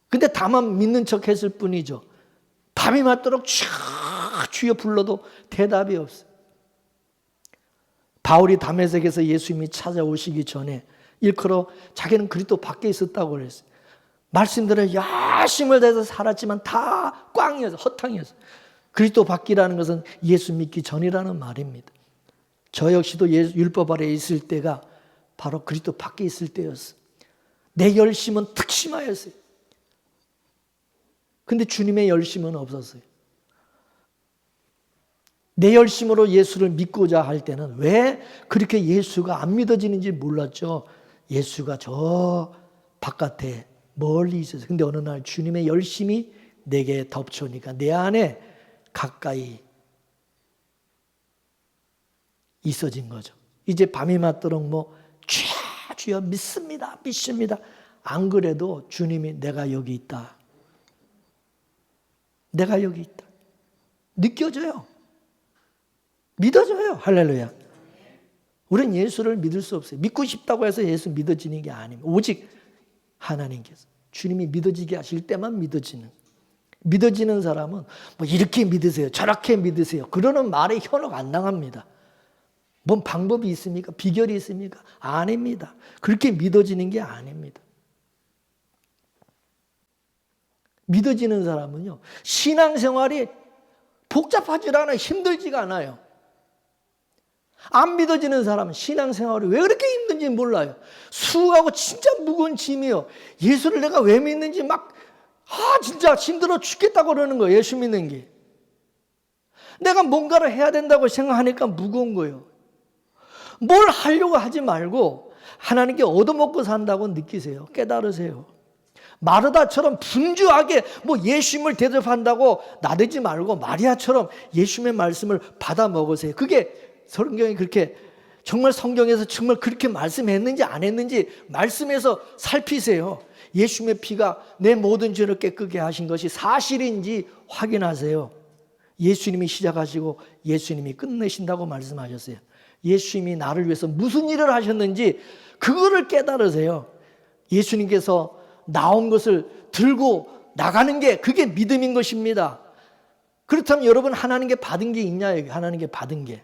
근데 다만 믿는 척 했을 뿐이죠. 밤이 맞도록 주여 불러도 대답이 없어요. 바울이 다메섹에서 예수님이 찾아오시기 전에 일컬어 자기는 그리스도 밖에 있었다고 그랬어요. 말씀대로 열심을 다해서 살았지만 다 꽝이었어요. 허탕이었어요. 그리스도 밖이라는 것은 예수 믿기 전이라는 말입니다. 저 역시도 율법 아래 있을 때가 바로 그리스도 밖에 있을 때였어요. 내 열심은 특심하였어요. 근데 주님의 열심은 없었어요. 내 열심으로 예수를 믿고자 할 때는 왜 그렇게 예수가 안 믿어지는지 몰랐죠. 예수가 저 바깥에 멀리 있었어요. 근데 어느 날 주님의 열심이 내게 덮쳐오니까 내 안에 가까이 있어진 거죠. 이제 밤이 맞도록 주여 믿습니다. 안 그래도 주님이 내가 여기 있다. 내가 여기 있다. 느껴져요. 믿어져요. 할렐루야. 우리는 예수를 믿을 수 없어요. 믿고 싶다고 해서 예수 믿어지는 게 아닙니다. 오직 하나님께서 주님이 믿어지게 하실 때만 믿어지는 사람은 이렇게 믿으세요. 저렇게 믿으세요. 그러는 말에 현혹 안 당합니다. 뭔 방법이 있습니까? 비결이 있습니까? 아닙니다. 그렇게 믿어지는 게 아닙니다. 믿어지는 사람은요, 신앙생활이 복잡하지 않아요. 힘들지가 않아요. 안 믿어지는 사람은 신앙생활이 왜 그렇게 힘든지 몰라요. 수고하고 진짜 무거운 짐이에요. 예수를 내가 왜 믿는지 진짜 힘들어 죽겠다고 그러는 거예요. 예수 믿는 게. 내가 뭔가를 해야 된다고 생각하니까 무거운 거예요. 뭘 하려고 하지 말고 하나님께 얻어먹고 산다고 느끼세요. 깨달으세요. 마르다처럼 분주하게 예수님을 대접한다고 나대지 말고 마리아처럼 예수님의 말씀을 받아 먹으세요. 그게 성경이 그렇게 정말 성경에서 정말 그렇게 말씀했는지 안 했는지 말씀에서 살피세요. 예수님의 피가 내 모든 죄를 깨끗게 하신 것이 사실인지 확인하세요. 예수님이 시작하시고 예수님이 끝내신다고 말씀하셨어요. 예수님이 나를 위해서 무슨 일을 하셨는지 그거를 깨달으세요. 예수님께서 나온 것을 들고 나가는 게 그게 믿음인 것입니다. 그렇다면 여러분 하나님께 받은 게 있냐? 하나님께 받은 게.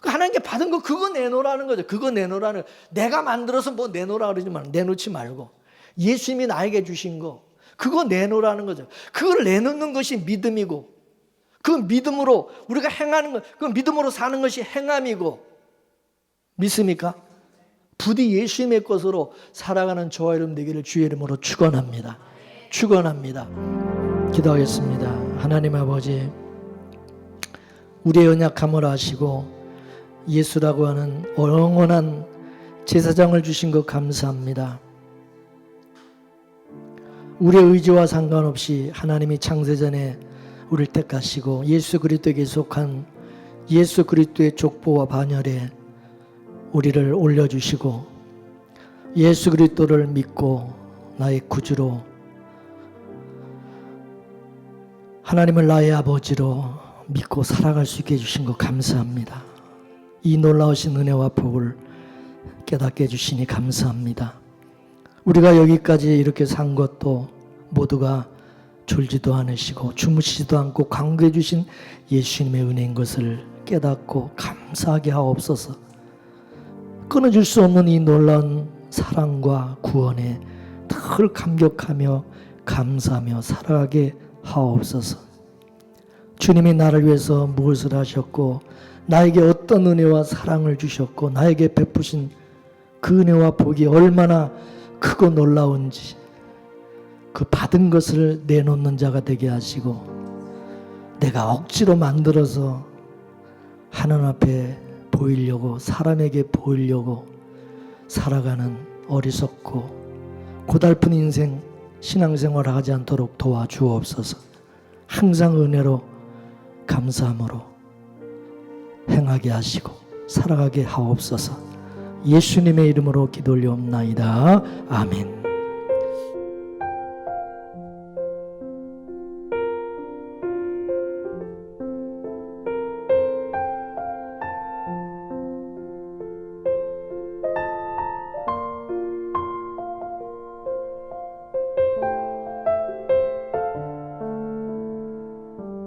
하나님께 받은 거 그거 내놓으라는 거죠. 그거 내놓으라는. 내가 만들어서 뭐 내놓으라 그러지 말고 내놓지 말고 예수님이 나에게 주신 거 그거 내놓으라는 거죠. 그걸 내놓는 것이 믿음이고 그 믿음으로 우리가 행하는 것, 그 믿음으로 사는 것이 행함이고 믿습니까? 부디 예수님의 것으로 살아가는 저와 여러분 되기를 주의 이름으로 축원합니다. 축원합니다. 기도하겠습니다. 하나님 아버지, 우리의 연약함을 아시고 예수라고 하는 영원한 제사장을 주신 것 감사합니다. 우리의 의지와 상관없이 하나님이 창세전에 우리를 택하시고 예수 그리스도에게 속한 예수 그리스도의 족보와 반열에 우리를 올려주시고 예수 그리스도를 믿고 나의 구주로 하나님을 나의 아버지로 믿고 살아갈 수 있게 해주신 것 감사합니다. 이 놀라우신 은혜와 복을 깨닫게 해주시니 감사합니다. 우리가 여기까지 이렇게 산 것도 모두가 졸지도 않으시고 주무시지도 않고 강구해 주신 예수님의 은혜인 것을 깨닫고 감사하게 하옵소서. 끊어질 수 없는 이 놀라운 사랑과 구원에 늘 감격하며 감사하며 살아가게 하옵소서. 주님이 나를 위해서 무엇을 하셨고 나에게 어떤 은혜와 사랑을 주셨고 나에게 베푸신 그 은혜와 복이 얼마나 크고 놀라운지 그 받은 것을 내놓는 자가 되게 하시고 내가 억지로 만들어서 하나님 앞에 보이려고 사람에게 보이려고 살아가는 어리석고 고달픈 인생 신앙생활을 하지 않도록 도와주옵소서. 항상 은혜로 감사함으로 행하게 하시고 살아가게 하옵소서. 예수님의 이름으로 기도 올려옵나이다. 아멘.